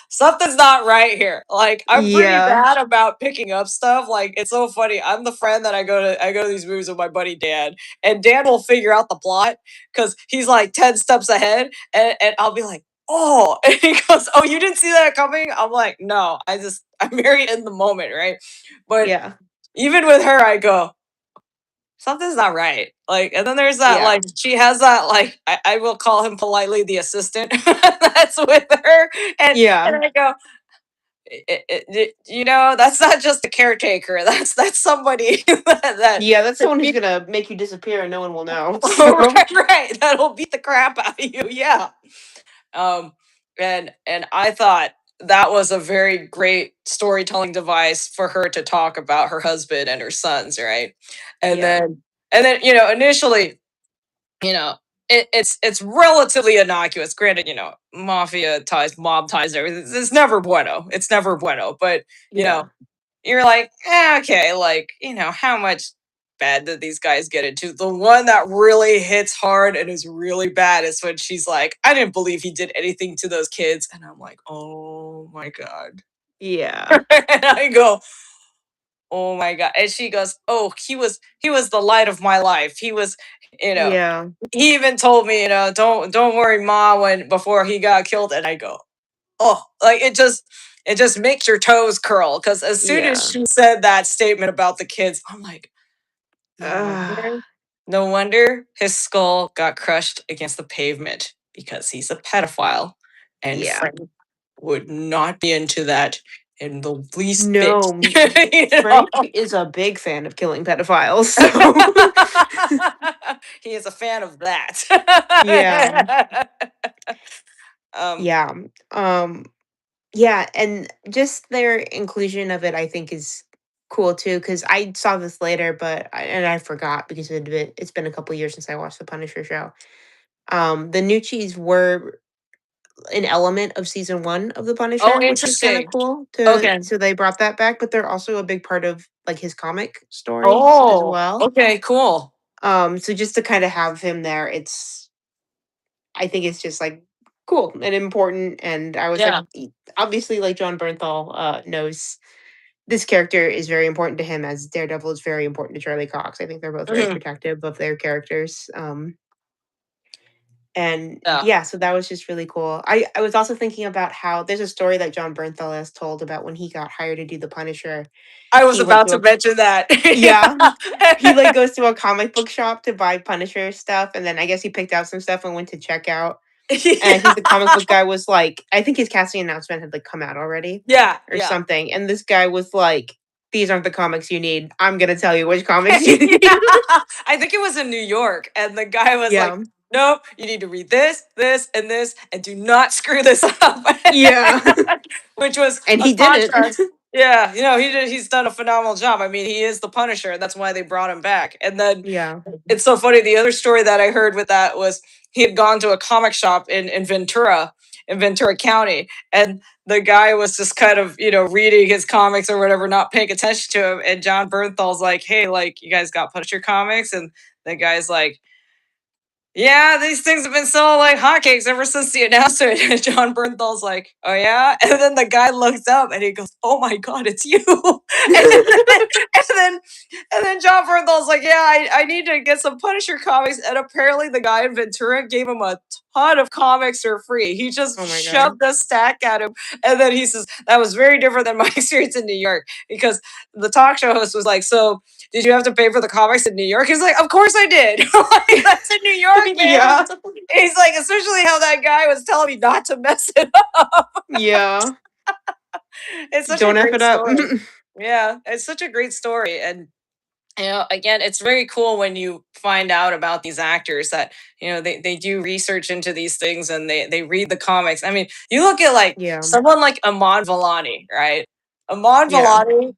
S1: something's not right here. Like, I'm pretty
S2: Yeah.
S1: bad about picking up stuff. Like, it's so funny. I'm the friend that I go to these movies with my buddy Dan, and Dan will figure out the plot because he's like 10 steps ahead, and I'll be like, oh, and he goes, oh, you didn't see that coming? I'm like, no, I'm very in the moment, right? But
S2: Yeah.
S1: even with her, I go, something's not right. Like, and then there's that,
S2: Yeah.
S1: like, she has that, like, I will call him politely the assistant that's with her. And
S2: Yeah.
S1: I go, that's not just a caretaker. That's somebody
S2: Yeah, that's
S1: that
S2: someone who's
S1: beat,
S2: gonna make you disappear and no one will know. So
S1: right, that'll beat the crap out of you. Yeah. Um, and I thought that was a very great storytelling device for her to talk about her husband and her sons, right? And
S2: yeah.
S1: then initially, you know, it's relatively innocuous. Granted, mafia ties, mob ties, everything. It's never bueno. It's never bueno. But you know,
S2: Yeah.
S1: you're like, okay, like, how much bad did these guys get into? The one that really hits hard and is really bad is when she's like, I didn't believe he did anything to those kids. And I'm like, oh my God.
S2: Yeah.
S1: And I go, oh my God. And she goes, oh, he was the light of my life. You know,
S2: Yeah.
S1: he even told me, don't worry, Ma, when before he got killed. And I go, oh, like it just makes your toes curl because as soon as
S2: Yeah.
S1: she said that statement about the kids, I'm like, no
S2: Uh,
S1: wonder, no wonder his skull got crushed against the pavement because he's a pedophile, and
S2: yeah.
S1: Frank would not be into that in the least bit.
S2: No,
S1: you know?
S2: Frank is a big fan of killing pedophiles, so
S1: He is a fan of that.
S2: yeah.
S1: um,
S2: Yeah. Um yeah, and just their inclusion of it I think is cool too cuz I saw this later and I forgot because it's been a couple years since I watched the Punisher show. The Nucci's were an element of season 1 of The
S1: oh,
S2: Punisher, which is kinda
S1: interesting.
S2: cool
S1: Okay.
S2: so they brought that back, but they're also a big part of, like, his comic stories as
S1: Oh,
S2: well.
S1: okay, cool.
S2: So just to kinda have him there, I think it's just, like, cool and important, and I was like,
S1: Yeah.
S2: obviously, like, John Bernthal, knows this character is very important to him as Daredevil is very important to Charlie Cox. I think they're both very
S1: Mhm.
S2: protective of their characters, and
S1: Yeah.
S2: yeah, so that was just really cool. I was also thinking about how there's a story that John Bernthal has told about when he got hired to do The Punisher.
S1: I was
S2: He went
S1: about
S2: to
S1: to
S2: a
S1: mention that.
S2: Yeah. He, like, goes to a comic book shop to buy Punisher stuff, and then I guess he picked out some stuff and went to checkout, and I think the comic book guy was like I think his casting announcement had, like, come out already
S1: Yeah,
S2: or
S1: yeah.
S2: something, and this guy was like, "These aren't the comics you need. I'm gonna tell you which comics you
S1: Yeah.
S2: need."
S1: I think it was in New York, and the guy was like,
S2: Yeah.
S1: "Nope, you need to read this, and do not screw this up."
S2: Yeah.
S1: Which was
S2: And
S1: a
S2: he didn't.
S1: contrast. Yeah, he's done a phenomenal job. I mean, he is the Punisher, and that's why they brought him back. And then
S2: Yeah.
S1: it's so funny. The other story that I heard with that was he had gone to a comic shop in Ventura County, and the guy was just kind of reading his comics or whatever, not paying attention to him. And John Bernthal's like, "Hey, like, you guys got Punisher comics?" And the guy's like, yeah, these things have been selling like hotcakes ever since the announcement. And John Bernthal's like, oh yeah? And then the guy looks up and he goes, oh my God, it's you. And then and then John Bernthal's like, yeah, I need to get some Punisher comics. And apparently the guy in Ventura gave him a ton of comics for free. He just
S2: Oh my god.
S1: shoved a stack at him. And then he says, that was very different than my experience in New York. Because the talk show host was like, so did you have to pay for the comics in New York? He's like, of course I did. Like, that's in New York, man.
S2: Yeah.
S1: He's like, especially how that guy was telling me not to mess it up.
S2: Yeah.
S1: It's such a
S2: Don't F
S1: great
S2: it up.
S1: story. Yeah, it's such a great story. And again, it's very cool when you find out about these actors that they do research into these things, and they read the comics. I mean, you look at like
S2: Yeah.
S1: someone like Amon Villani, right? Amon
S2: Yeah.
S1: Villani,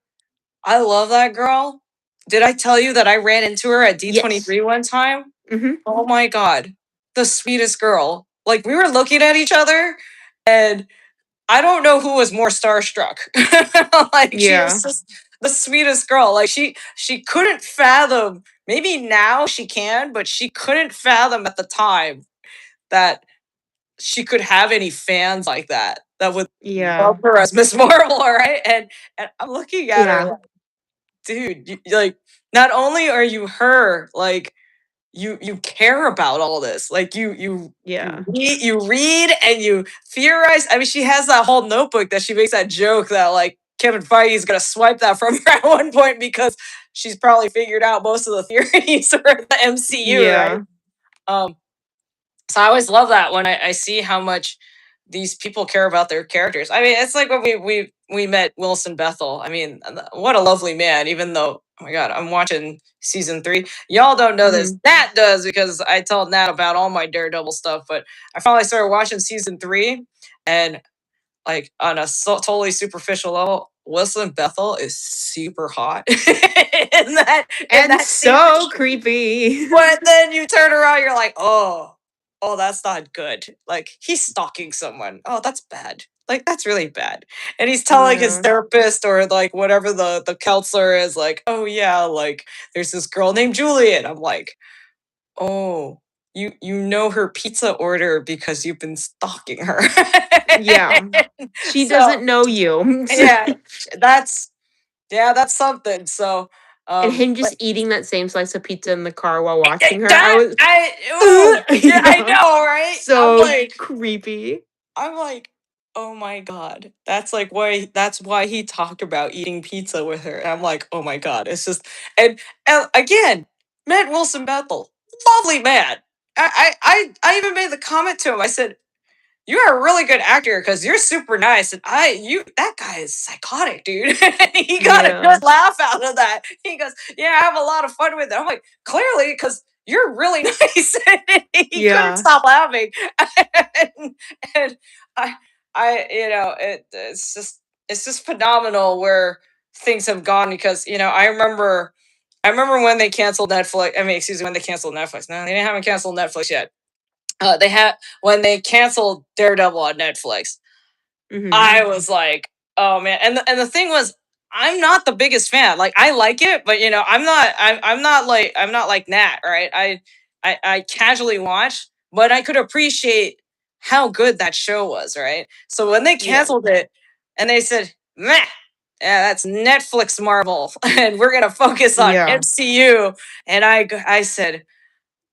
S1: I love that girl. did I tell you that I ran into her at
S2: Yes.
S1: D23 one time?
S2: Mhm.
S1: Oh my god, the sweetest girl. Like we were looking at each other, and I don't know who was more starstruck. Like she was
S2: Yeah.
S1: just the sweetest girl. Like she couldn't fathom. Maybe now she can, but she couldn't fathom at the time that she could have any fans like that that would love
S2: Yeah.
S1: her as Miss Marvel, right? And I'm looking at her
S2: Yeah.
S1: like, dude, like not only are you her, like you care about all this. Like
S2: Yeah.
S1: you read and you theorize. I mean, she has that whole notebook that she makes that joke that like Kevin Feige is gonna swipe that from her at one point because she's probably figured out most of the theories for the MCU, right?
S2: Yeah.
S1: Um, so I always love that when I see how much these people care about their characters. I mean, it's like when we met Wilson Bethel. I mean, what a lovely man. Even though, oh my god, I'm watching season 3. Y'all don't know this.
S2: Mhm.
S1: Nat does because I tell Nat about all my Daredevil stuff. But I finally started watching season 3, and like on a totally superficial level, Wilson Bethel is super hot in
S2: And
S1: that season.
S2: so creepy.
S1: But then you turn around, you're like, oh, that's not good. Like he's stalking someone. Oh, that's bad. Like that's really bad. And he's telling his
S2: Yeah.
S1: therapist or like whatever the counselor is, like, oh yeah, like there's this girl named Juliet. I'm like, oh, you know her pizza order because you've been stalking her.
S2: Yeah. She
S1: So
S2: doesn't know you.
S1: yeah, that's that's something. So
S2: And him
S1: but
S2: just eating that same slice of pizza in the car while watching her, I
S1: that
S2: was
S1: I ooh, yeah, I
S2: yeah.
S1: know, right?
S2: So creepy.
S1: I'm like, oh my god. That's why he talked about eating pizza with her. And I'm like, oh my god. It's just and again, met Wilson Bethel. Lovely man. I even made the comment to him. I said, you are a really good actor because you're super nice. And that guy is psychotic, dude. He got a
S2: Yeah.
S1: good laugh out of that. He goes, yeah, I have a lot of fun with it. I'm like, clearly, because you're really nice. And he couldn't
S2: Yeah.
S1: stop laughing. And I, it's just phenomenal where things have gone because I remember when they canceled Netflix. I mean, excuse me, when they canceled Netflix. No, they haven't canceled Netflix yet. They had when they canceled Daredevil on Netflix.
S2: Mhm.
S1: I was like, oh man, and the thing was, I'm not the biggest fan. Like I like it, but I'm not like Nat, right? I casually watch, but I could appreciate how good that show was, right? So when they
S2: Yeah.
S1: canceled it and they said, meh, yeah, that's Netflix Marvel, and we're gonna focus on
S2: Yeah.
S1: MCU, and I said,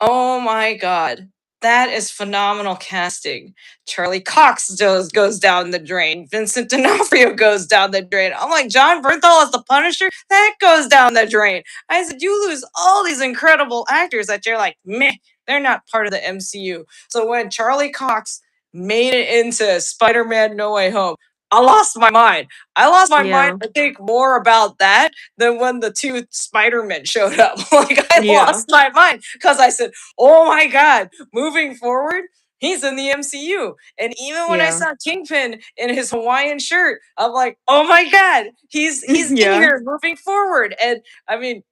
S1: oh my god. That is phenomenal casting. Charlie Cox goes down the drain. Vincent D'Onofrio goes down the drain. I'm like, John Bernthal as the Punisher? That goes down the drain. I said, you lose all these incredible actors that you're like, meh, they're not part of the MCU. So when Charlie Cox made it into Spider-Man No Way Home, I lost my mind. I lost my mind,
S2: Yeah.
S1: I think, more about that than when the two Spider-Men showed up. Like, I
S2: Yeah.
S1: lost my mind because I said, oh my god, moving forward, he's in the MCU. And even when I
S2: Yeah.
S1: saw Kingpin in his Hawaiian shirt, I'm like, oh my god, he's in
S2: Yeah.
S1: here moving forward. And I mean,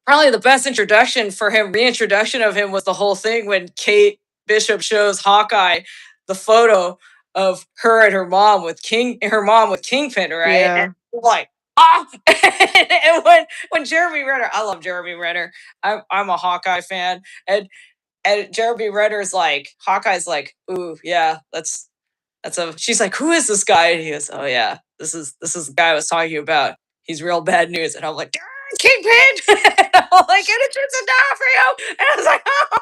S1: probably the best introduction for him, reintroduction of him was the whole thing when Kate Bishop shows Hawkeye the photo of her and her mom with Kingpin, right? And
S2: Yeah.
S1: like, ah, and when Jeremy Renner, I love Jeremy Renner. I'm a Hawkeye fan, and Jeremy Renner's like, Hawkeye's like, ooh, yeah, she's like, who is this guy? And he goes, oh yeah, this is the guy I was talking about. He's real bad news. And I'm like, Kingpin. And I'm like, and it's just D'Onofrio. And I was like, oh.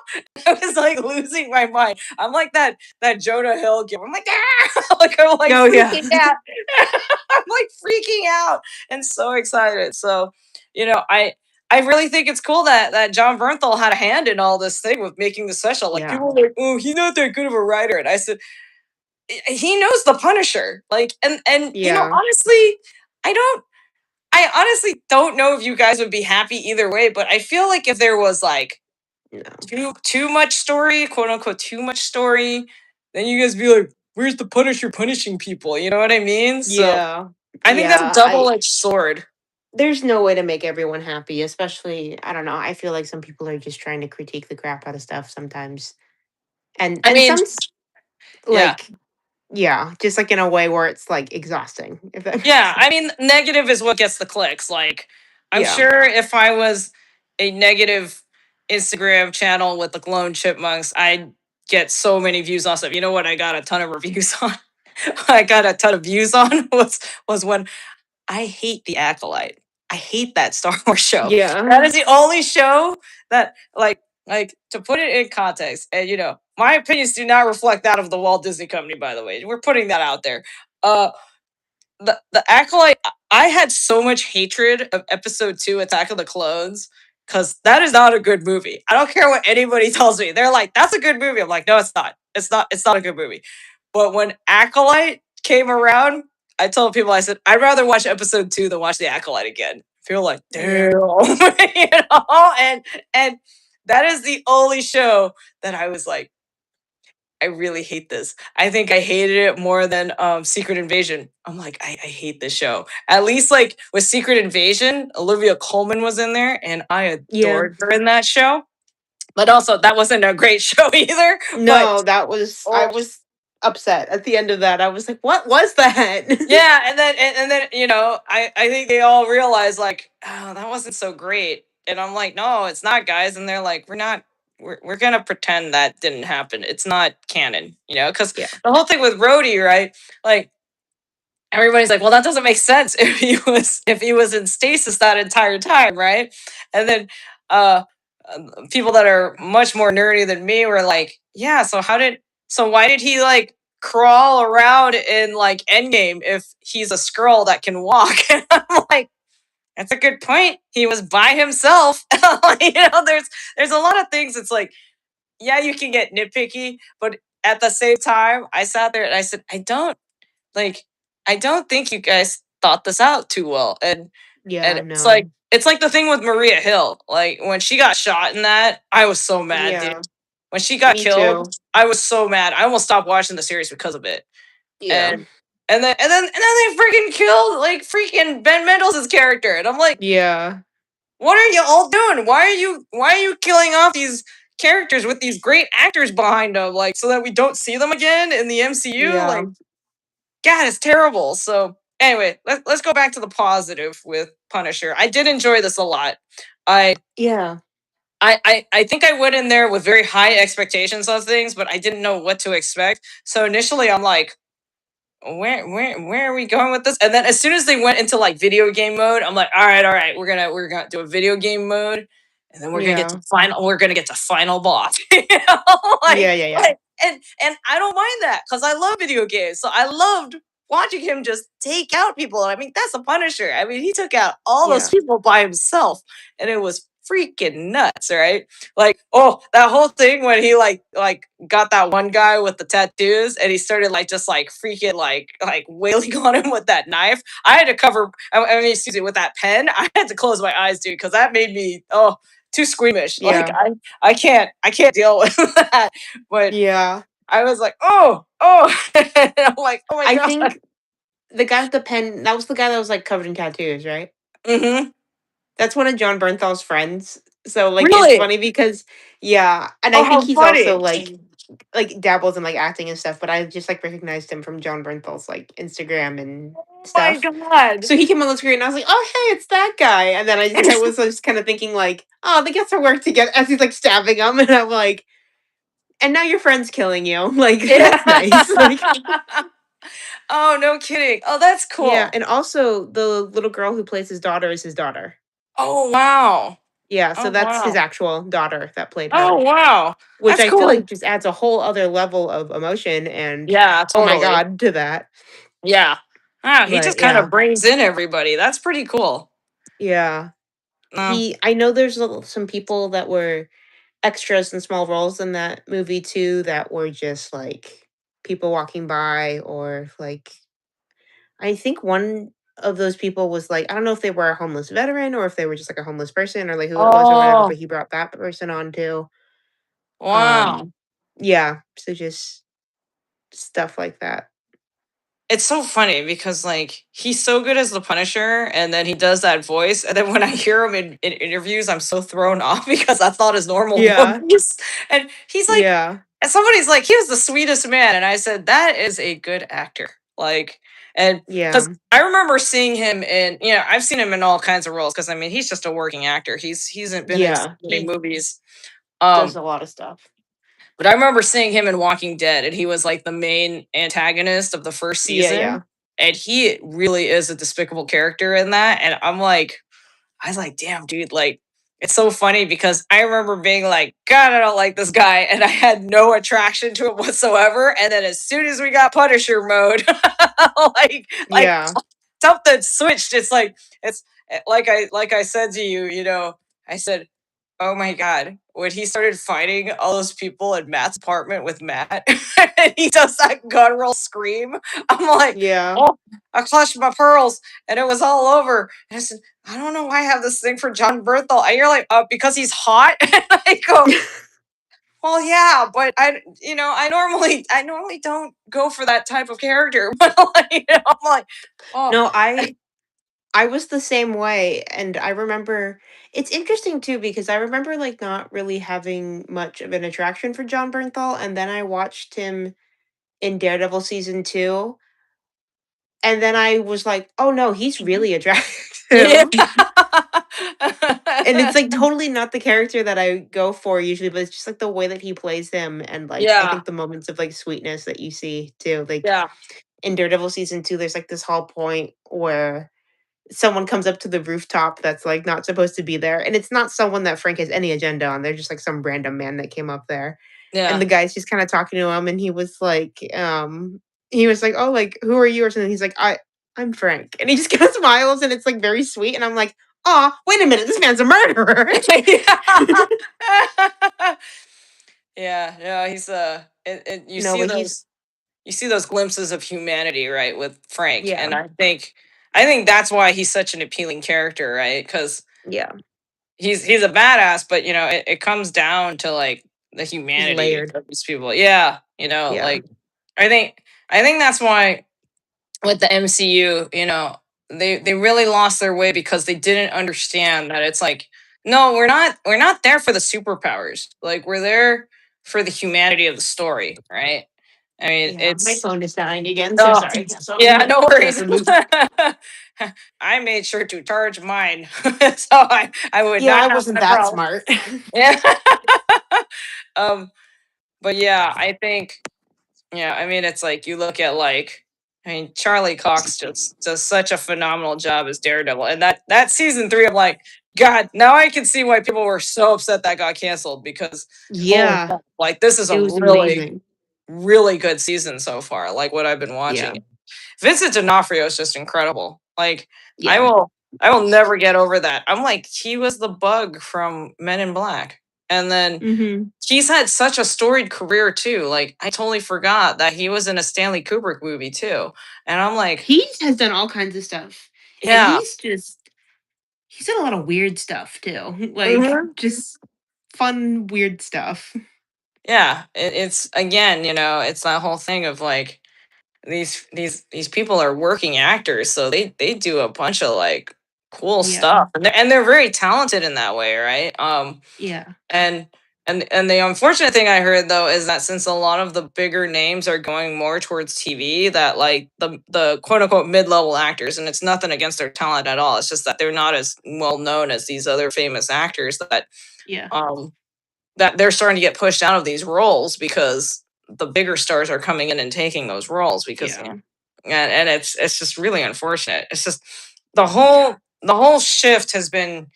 S1: I was like losing my mind. I'm like that Jonah Hill giver. I'm like, ah! I'm like
S2: Oh yeah.
S1: freaking out. I'm like freaking out and so excited. So, I really think it's cool that John Bernthal had a hand in all this thing with making the special. Like
S2: Yeah.
S1: people were like, oh, he's not that good of a writer. And I said, he knows the Punisher. Like, and
S2: Yeah.
S1: I honestly don't know if you guys would be happy either way, but I feel like if there was like
S2: No.
S1: too much story, quote unquote, too much story, then you guys be like, where's the Punisher punishing people? You know what I mean? So
S2: Yeah.
S1: I think that's a
S2: Yeah. I
S1: double-edged sword.
S2: there's no way to make everyone happy, especially I don't know, I feel like some people are just trying to critique the crap out of stuff sometimes.
S1: I
S2: And
S1: mean,
S2: some
S1: yeah.
S2: like yeah, just like in a way where it's like exhausting, if that makes
S1: Yeah,
S2: sense.
S1: I mean, negative is what gets the clicks. Like, I'm
S2: Yeah.
S1: sure if I was a negative Instagram channel with the clone chipmunks, I'd get so many views on stuff. You know what? I got a ton of reviews on. I got a ton of views on was when I hate the Acolyte. I hate that Star Wars show. That
S2: Yeah.
S1: is the only show that like to put it in context. And my opinions do not reflect that of the Walt Disney Company. By the way, we're putting that out there. Uh, the Acolyte, I had so much hatred of episode 2 Attack of the Clones because that is not a good movie. I don't care what anybody tells me. They're like, that's a good movie. I'm like, no, it's not. It's not a good movie. But when Acolyte came around, I told people, I said, I'd rather watch episode 2 than watch the Acolyte again. I feel like, damn.
S2: Yeah.
S1: And that is the only show that I was like, I really hate this. I think I hated it more than Secret Invasion. I'm like, I hate this show. At least like with Secret Invasion, Olivia Colman was in there and I
S2: Yeah.
S1: adored her in that show. But also that wasn't a great show either. But
S2: No, that was I
S1: oh
S2: was upset at the end of that. I was like, "What was that?"
S1: yeah, and then I think they all realized like, oh, that wasn't so great. And I'm like, no, it's not, guys. And they're like, we're gonna pretend that didn't happen. It's not canon, because
S2: Yeah.
S1: the whole thing with Rhodey, right? Like everybody's like, well, that doesn't make sense if he was in stasis that entire time, right? And then uh people that are much more nerdy than me were like, yeah, so why did he like crawl around in like Endgame if he's a scroll that can walk? And I'm like, that's a good point. He was by himself. There's a lot of things. It's like, yeah, you can get nitpicky, but at the same time, I sat there and I said, like I don't think you guys thought this out too well. And
S2: Yeah,
S1: it's like
S2: no.
S1: it's like the thing with Maria Hill. Like when she got shot in that, I was so mad, dude.
S2: Yeah.
S1: When she got
S2: Me
S1: killed,
S2: too.
S1: I was so mad. I almost stopped watching the series because of it.
S2: Yeah.
S1: And then they freaking killed like freaking Ben Mendelsohn's character. And I'm like,
S2: Yeah.
S1: what are you all doing? Why are you killing off these characters with these great actors behind them, like so that we don't see them again in the MCU?
S2: Yeah.
S1: Like, God, it's terrible. So anyway, let's go back to the positive with Punisher. I did enjoy this a lot. I
S2: Yeah.
S1: I think I went in there with very high expectations of things, but I didn't know what to expect. So initially, I'm like, where are we going with this? And then as soon as they went into like video game mode, I'm like, all right, we're gonna do a video game mode, and then
S2: Yeah.
S1: we're gonna get to final boss.
S2: Yeah, yeah, yeah.
S1: And I don't mind that because I love video games. So I loved watching him just take out people. I mean, that's a Punisher. I mean, he took out all those
S2: Yeah.
S1: people by himself, and it was freaking nuts, right? Like, oh, that whole thing when he like got that one guy with the tattoos and he started like just like freaking like wailing on him with that knife. I had to cover I mean, excuse me, with that pen. I had to close my eyes, dude, because that made me too squeamish. Like
S2: Yeah.
S1: I can't deal with that. But
S2: Yeah.
S1: I was like, oh, and I'm like, oh my
S2: I
S1: god.
S2: think the guy with the pen, that was the guy that was like covered in tattoos, right?
S1: Mm-hmm.
S2: That's one of John Bernthal's friends. So like it's
S1: Really?
S2: funny because yeah, and
S1: Oh,
S2: I think
S1: how
S2: he's also
S1: funny.
S2: like dabbles in like acting and stuff, but I just like recognized him from John Bernthal's like Instagram and
S1: Oh my
S2: stuff.
S1: god.
S2: So he came on the screen and I was like, "Oh, hey, it's that guy." And then I was just kind of thinking like, "Oh, they get to work together," as he's like stabbing him, and I'm like, "And now your friend's killing you." Like that's nice. Like
S1: Yeah. Oh, no kidding. Oh, that's
S2: yeah,
S1: cool.
S2: and also the little girl who plays his daughter is his daughter.
S1: Oh, wow.
S2: Yeah, so
S1: Oh,
S2: that's his
S1: wow.
S2: actual daughter that played
S1: Oh,
S2: her.
S1: wow.
S2: Which
S1: That's
S2: I feel
S1: cool.
S2: like just adds a whole other level of emotion and,
S1: Yeah,
S2: oh my
S1: totally.
S2: god, to that.
S1: Yeah. Wow, he
S2: But
S1: just kind of
S2: yeah,
S1: brings in everybody. That's pretty cool.
S2: yeah.
S1: No.
S2: I know there's some people that were extras in small roles in that movie too that were just like people walking by or like I think one of those people was like I don't know if they were a homeless veteran or if they were just like a homeless person or like who it was or whatever, but
S1: Oh,
S2: he brought that person on too.
S1: wow.
S2: Um yeah, so just stuff like that.
S1: it's so funny because like he's so good as the Punisher, and then he does that voice, and then when I hear him in interviews, I'm so thrown off because that's not his normal
S2: Yeah.
S1: voice. And he's like,
S2: Yeah.
S1: and somebody's like, he was the sweetest man, and I said that is a good actor. Like, and because
S2: Yeah.
S1: I remember seeing him in, I've seen him in all kinds of roles because I mean he's just a working actor. He's been in so
S2: Yeah.
S1: many
S2: He
S1: movies.
S2: does
S1: Um,
S2: a lot of stuff.
S1: but I remember seeing him in Walking Dead, and he was like the main antagonist of the first
S2: Yeah,
S1: season.
S2: yeah.
S1: And he really is a despicable character in that. And I was like, damn, dude, like, it's so funny because I remember being like, God, I don't like this guy. And I had no attraction to him whatsoever. And then as soon as we got Punisher mode, like
S2: Yeah.
S1: something switched. It's like I said to you, I said, oh my God, when he started fighting all those people in Matt's apartment with Matt, and he does that guttural scream, I'm like,
S2: Yeah.
S1: oh, I clutched my pearls, and it was all over. And I said, I don't know why I have this thing for John Berthel. And you're like, because he's hot. And I go, well, yeah, but I normally don't go for that type of character. But like, I'm like, oh,
S2: No, I was the same way, and I remember it's interesting too because I remember like not really having much of an attraction for John Bernthal, and then I watched him in Daredevil season 2, and then I was like, "Oh no, he's really
S1: yeah,
S2: attractive." And it's like totally not the character that I go for usually, but it's just like the way that he plays him and like I
S1: yeah,
S2: think the moments of like sweetness that you see too. Like
S1: yeah,
S2: in Daredevil season 2, there's like this whole point where someone comes up to the rooftop that's like not supposed to be there. And it's not someone that Frank has any agenda on. They're just like some random man that came up there. And the
S1: yeah.
S2: guy's just kind of talking to him and he was like, "Oh, like who are you?" or something. He's like, I'm Frank." And he just kind of smiles and it's like very sweet. And I'm like, "Oh, wait a minute, this man's a murderer."
S1: Yeah, yeah, he's you
S2: No,
S1: see
S2: but he's
S1: those glimpses of humanity, right, with Frank,
S2: yeah.
S1: and I think that's why he's such an appealing character, right? Because
S2: Yeah.
S1: he's a badass, but it comes down to like the
S2: He's
S1: humanity
S2: layered.
S1: of these people. Yeah,
S2: Yeah.
S1: like I think I think that's why with the MCU, they really lost their way because they didn't understand that it's like, no, we're not there for the superpowers. Like we're there for the humanity of the story, right? I mean,
S2: Yeah. My
S1: it's
S2: phone is dying again. So
S1: oh
S2: sorry. Yeah, so I'm
S1: yeah,
S2: gonna
S1: no
S2: try
S1: worries.
S2: to move.
S1: I made sure to charge mine, so I would
S2: Yeah, I
S1: not have
S2: wasn't
S1: that
S2: that
S1: problem.
S2: smart.
S1: Yeah. um, but yeah, I think yeah, I mean, it's like you look at I mean, Charlie Cox just does such a phenomenal job as Daredevil, and that season 3, I'm like, God, now I can see why people were so upset that got canceled because holy,
S2: Yeah.
S1: fuck, like this is
S2: It
S1: a
S2: was
S1: really
S2: amazing.
S1: really good season so far. Like what I've been
S2: Yeah.
S1: watching. Vincent D'Onofrio is just incredible. Like I
S2: Yeah.
S1: will I will never get over that. I'm like he was the Bug from Men in Black, and then
S2: Mhm.
S1: he's had such a storied career too. Like I totally forgot that he was in a Stanley Kubrick movie too. And I'm like,
S2: He has done all kinds of stuff, and
S1: yeah.
S2: he's done a lot of weird stuff too, like,
S1: Mhm.
S2: just fun, weird stuff.
S1: Yeah. It's again, it's that whole thing of like these people are working actors, so they do a bunch of like cool
S2: Yeah.
S1: stuff. And they're very talented in that way, right?
S2: Yeah.
S1: And and the unfortunate thing I heard though is that since a lot of the bigger names are going more towards TV, that like the quote unquote mid level actors, and it's nothing against their talent at all. It's just that they're not as well known as these other famous actors
S2: Yeah.
S1: um that they're starting to get pushed out of these roles because the bigger stars are coming in and taking those roles because
S2: Yeah.
S1: and it's just really unfortunate. It's just
S2: Yeah.
S1: the whole shift has been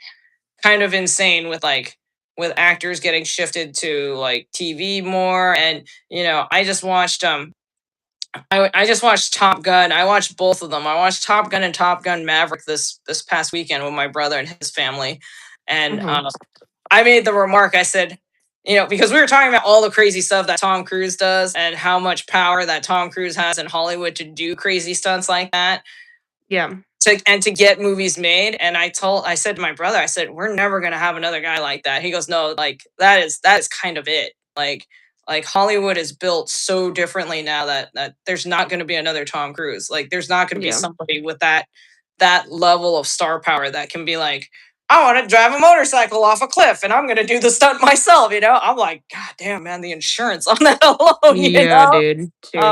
S1: kind of insane with with actors getting shifted to like TV more. And I just watched I just watched Top Gun. I watched both of them. I watched Top Gun and Top Gun Maverick this past weekend with my brother and his family. And
S2: Mhm.
S1: I made the remark, I said, because we were talking about all the crazy stuff that Tom Cruise does and how much power that Tom Cruise has in Hollywood to do crazy stunts like that
S2: Yeah.
S1: to get movies made. And I said to my brother, I said, we're never gonna have another guy like that. He goes, no, like that is kind of it. Like like Hollywood is built so differently now that there's not going to be another Tom Cruise. Like there's not going to be
S2: Yeah.
S1: somebody with that level of star power that can be like, I want to drive a motorcycle off a cliff and I'm going to do the stunt myself. I'm like, God damn, man, the insurance on that alone.
S2: Yeah, dude.
S1: Um,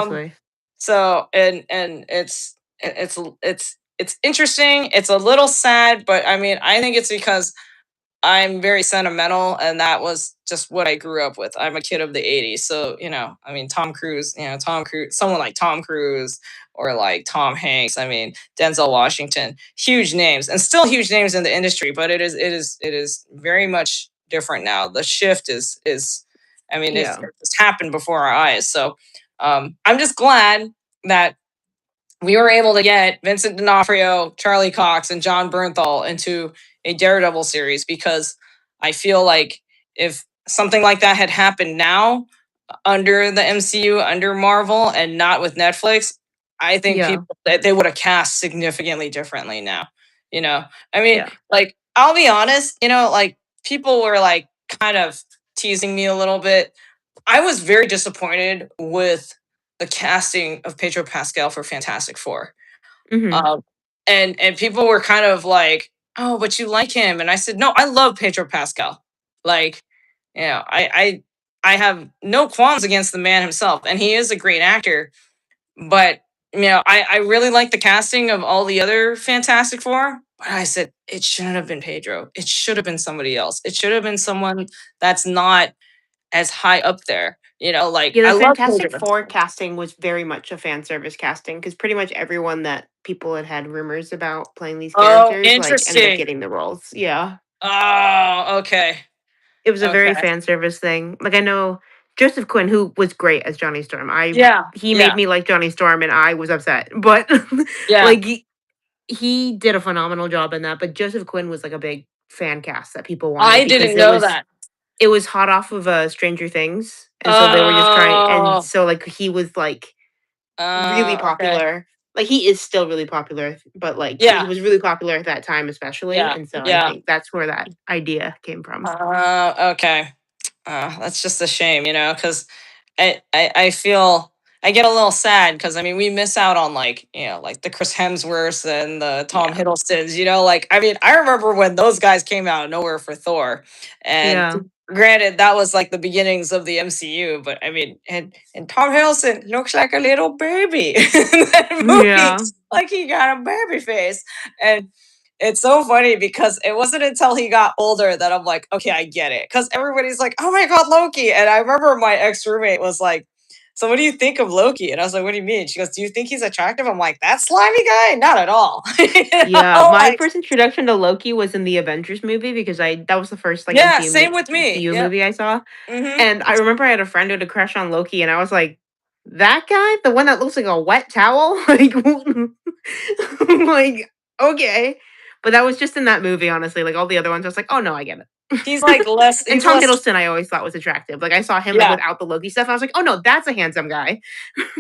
S2: Seriously.
S1: so and it's interesting. It's a little sad, but I mean, I think it's because I'm very sentimental, and that was just what I grew up with. I'm a kid of the '80s, so I mean, Tom Cruise. Tom Cruise, someone like Tom Cruise or like Tom Hanks. I mean, Denzel Washington, huge names, and still huge names in the industry. But it is very much different now. The shift is, I mean,
S2: Yeah.
S1: it's happened before our eyes. So I'm just glad that we were able to get Vincent D'Onofrio, Charlie Cox, and John Bernthal into a Daredevil series because I feel like if something like that had happened now under the MCU, under Marvel, and not with Netflix, I think
S2: Yeah.
S1: people that they would have cast significantly differently now. You know, I mean,
S2: Yeah.
S1: like I'll be honest, like people were like kind of teasing me a little bit. I was very disappointed with the casting of Pedro Pascal for Fantastic Four.
S2: Mhm.
S1: Um, and people were kind of like, "Oh, but you like him?" And I said, "No, I love Pedro Pascal. Like, I have no qualms against the man himself, and he is a great actor. But I really like the casting of all the other Fantastic Four. But I said it shouldn't have been Pedro. It should have been somebody else. It should have been someone that's not as high up there. Like
S2: Yeah, the
S1: I love
S2: Fantastic
S1: Pedro.
S2: Four casting was very much a fan service casting because pretty much everyone that people had rumors about playing these
S1: Oh,
S2: characters, like, ended up
S1: interesting.
S2: getting the roles. Yeah.
S1: Oh, okay.
S2: It was a very
S1: Okay.
S2: fan service thing. Like, I know Joseph Quinn, who was great as Johnny Storm.
S1: Yeah.
S2: He made
S1: Yeah.
S2: me like Johnny Storm, and I was upset, but,
S1: Yeah.
S2: like, he did a phenomenal job in that, but Joseph Quinn was, like, a big fan cast that people wanted
S1: I
S2: because
S1: didn't know that.
S2: it was hot off of, Stranger Things, and so they were just trying and
S1: Oh.
S2: so, like, he was, like, really
S1: Okay.
S2: popular. Like, he is still really popular, but, like, he
S1: Yeah.
S2: was really popular at that time especially,
S1: Yeah.
S2: and so I
S1: Yeah.
S2: think that's where that idea came from.
S1: Okay. That's just a shame, because I feel I get a little sad because I mean we miss out on like the Chris Hemsworths and the Tom
S2: Yeah.
S1: Hiddlestons, like I mean I remember when those guys came out of nowhere for Thor, and
S2: Yeah.
S1: granted that was like the beginnings of the MCU, but I mean and Tom Hiddleston looks like a little baby in that movie,
S2: Yeah.
S1: like he got a baby face, and it's so funny because it wasn't until he got older that I'm like, okay, I get it. Because everybody's like, oh my God, Loki. And I remember my ex roommate was like, so what do you think of Loki? And I was like, what do you mean? She goes, do you think he's attractive? I'm like, that slimy guy? Not at all.
S2: Yeah, my
S1: Like,
S2: first introduction to Loki was in the Avengers movie because I that was the first, like,
S1: yeah, same with me.
S2: MCU
S1: Yep.
S2: movie I saw,
S1: Mm-hmm.
S2: and I remember I had a friend who had a crush on Loki, and I was like, "That guy? The one that looks like a wet towel?" Like, like, "Okay." But that was just in that movie, honestly, like, all the other ones, I was like, "Oh, no, I get
S1: He's like
S2: it."
S1: less,
S2: And
S1: he's
S2: Tom
S1: less,
S2: Hiddleston I always thought was attractive, like, I saw him, like,
S1: yeah.
S2: without the Loki stuff, I was like, "Oh, no, that's a handsome guy."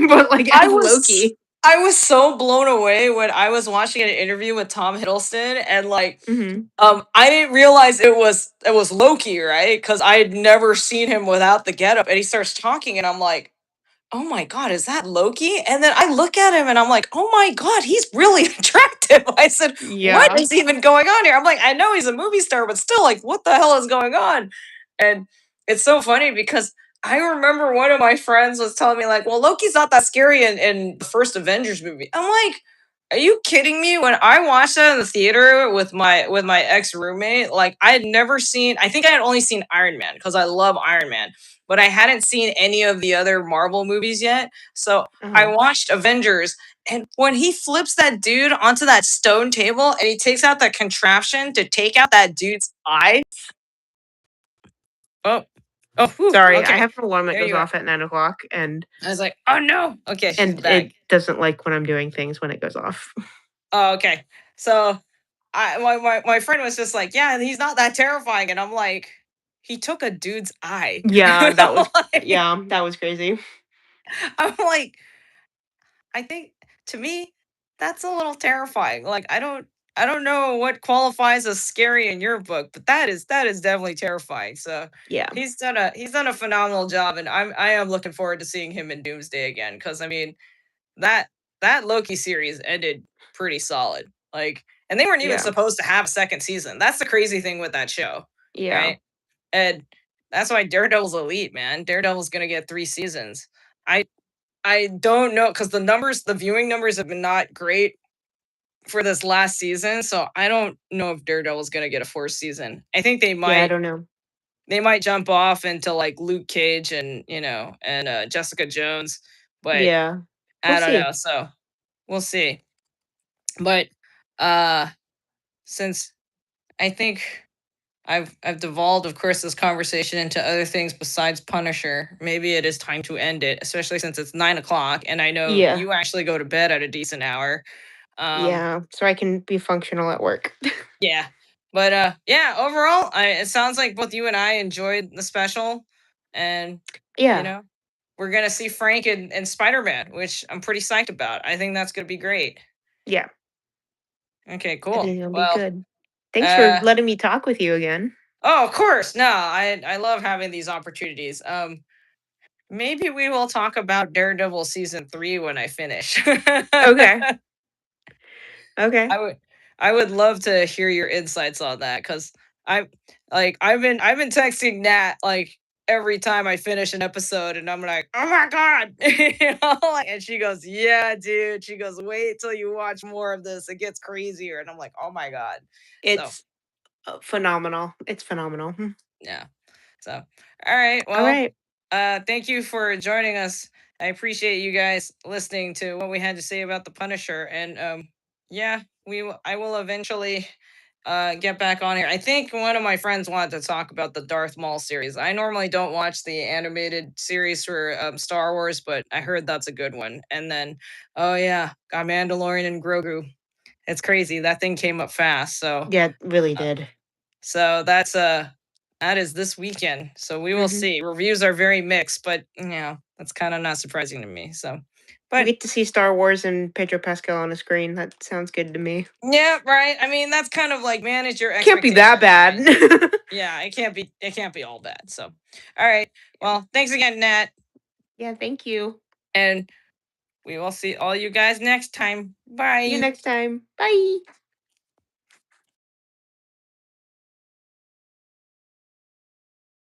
S2: But, like,
S1: I
S2: as
S1: was
S2: Loki.
S1: I was so blown away when I was watching an interview with Tom Hiddleston and like
S2: Mhm.
S1: I didn't realize it was Loki, right? Because I had never seen him without the getup, and he starts talking, and I'm like, "Oh my God, is that Loki?" And then I look at him, and I'm like, "Oh my God, he's really attractive." I said, "What
S2: Yeah.
S1: is even going on here?" I'm like, "I know he's a movie star, but still, like, what the hell is going on?" And it's so funny because I remember one of my friends was telling me like, "Well, Loki's not that scary in the first Avengers movie." I'm like, are you kidding me? When I watched that in the theater with my ex roommate, like I had never seen. I think I had only seen Iron Man because I love Iron Man, but I hadn't seen any of the other Marvel movies yet. So I
S2: Uh-huh.
S1: watched Avengers, and when he flips that dude onto that stone table and he takes out that contraption to take out that dude's eye. Oh, oh, whew,
S2: Sorry, I
S1: okay.
S2: have an alarm that
S1: There
S2: goes
S1: you go.
S2: off at 9 o'clock,
S1: I was like, oh no. Okay, she's
S2: and
S1: back.
S2: it doesn't like when I'm doing things when it goes off.
S1: Oh, okay. So my friend was just like, yeah, he's not that terrifying, and I'm like, he took a dude's eye.
S2: Yeah,
S1: Like,
S2: that was crazy.
S1: I'm like, I think to me, that's a little terrifying. Like, I don't know what qualifies as scary in your book, but that is definitely terrifying. So
S2: Yeah.
S1: he's done a phenomenal job, and I am looking forward to seeing him in Doomsday again. Because I mean that that Loki series ended pretty solid. Like, and they weren't even
S2: Yeah.
S1: supposed to have a second season. That's the crazy thing with that show,
S2: Yeah.
S1: right? And that's why Daredevil's elite, man. Daredevil's gonna get 3 seasons. I I don't know because the viewing numbers have been not great for this last season, so I don't know if Daredevil's gonna get a fourth season. I think they
S2: Yeah, I
S1: might
S2: don't know.
S1: they might jump off into like Luke Cage and Jessica Jones, but
S2: Yeah. We'll
S1: I don't
S2: see.
S1: know. So we'll see. But uh since I think I've devolved, of course, this conversation into other things besides Punisher. Maybe it is time to end it, especially since it's 9 o'clock, and I know
S2: Yeah.
S1: you actually go to bed at a decent hour. Um,
S2: Yeah. So I can be functional at work.
S1: yeah, but yeah. Overall, it sounds like both you and I enjoyed the special, and you
S2: Yeah.
S1: know, we're gonna see Frank and Spider Man, which I'm pretty psyched about. I think that's gonna be great.
S2: Yeah.
S1: Okay,
S2: I think
S1: cool.
S2: it'll be
S1: Well,
S2: good. Thanks for
S1: uh,
S2: letting me talk with you again.
S1: oh, of course. No, I love having these opportunities. Maybe we will talk about Daredevil season 3 when I finish.
S2: Okay.
S1: I
S2: Okay.
S1: would I would love to hear your insights on that cuz I I've been texting Nat like every time I finish an episode and I'm like, "Oh my god." And she goes, "Yeah, dude." She goes, "Wait till you watch more of this. It gets crazier." And I'm like, "Oh my god." So,
S2: It's phenomenal. It's phenomenal.
S1: yeah. So, all right.
S2: All
S1: Well,
S2: right.
S1: thank you for joining us. I appreciate you guys listening to what we had to say about the Punisher, and yeah, I will eventually get back on here. I think one of my friends wanted to talk about the Darth Maul series. I normally don't watch the animated series for Star Wars, but I heard that's a good one. And then, oh yeah, got Mandalorian and Grogu. It's crazy that thing came up fast. So
S2: Yeah, it really
S1: uh,
S2: did.
S1: that is this weekend. So we will
S2: Hmm.
S1: see. Reviews are very mixed, but that's kind of not surprising to me. So,
S2: We
S1: but
S2: get to see Star Wars and Pedro Pascal on a screen. That sounds good to me.
S1: yeah, right. I mean, that's kind of like manage your
S2: Can't be that
S1: expectations,
S2: bad.
S1: right? Yeah, it can't be all bad. So, all right. Well, thanks again, Nat,
S2: Yeah, thank you.
S1: and we will see all you guys next time.
S2: See you
S1: Bye.
S2: next time. Bye.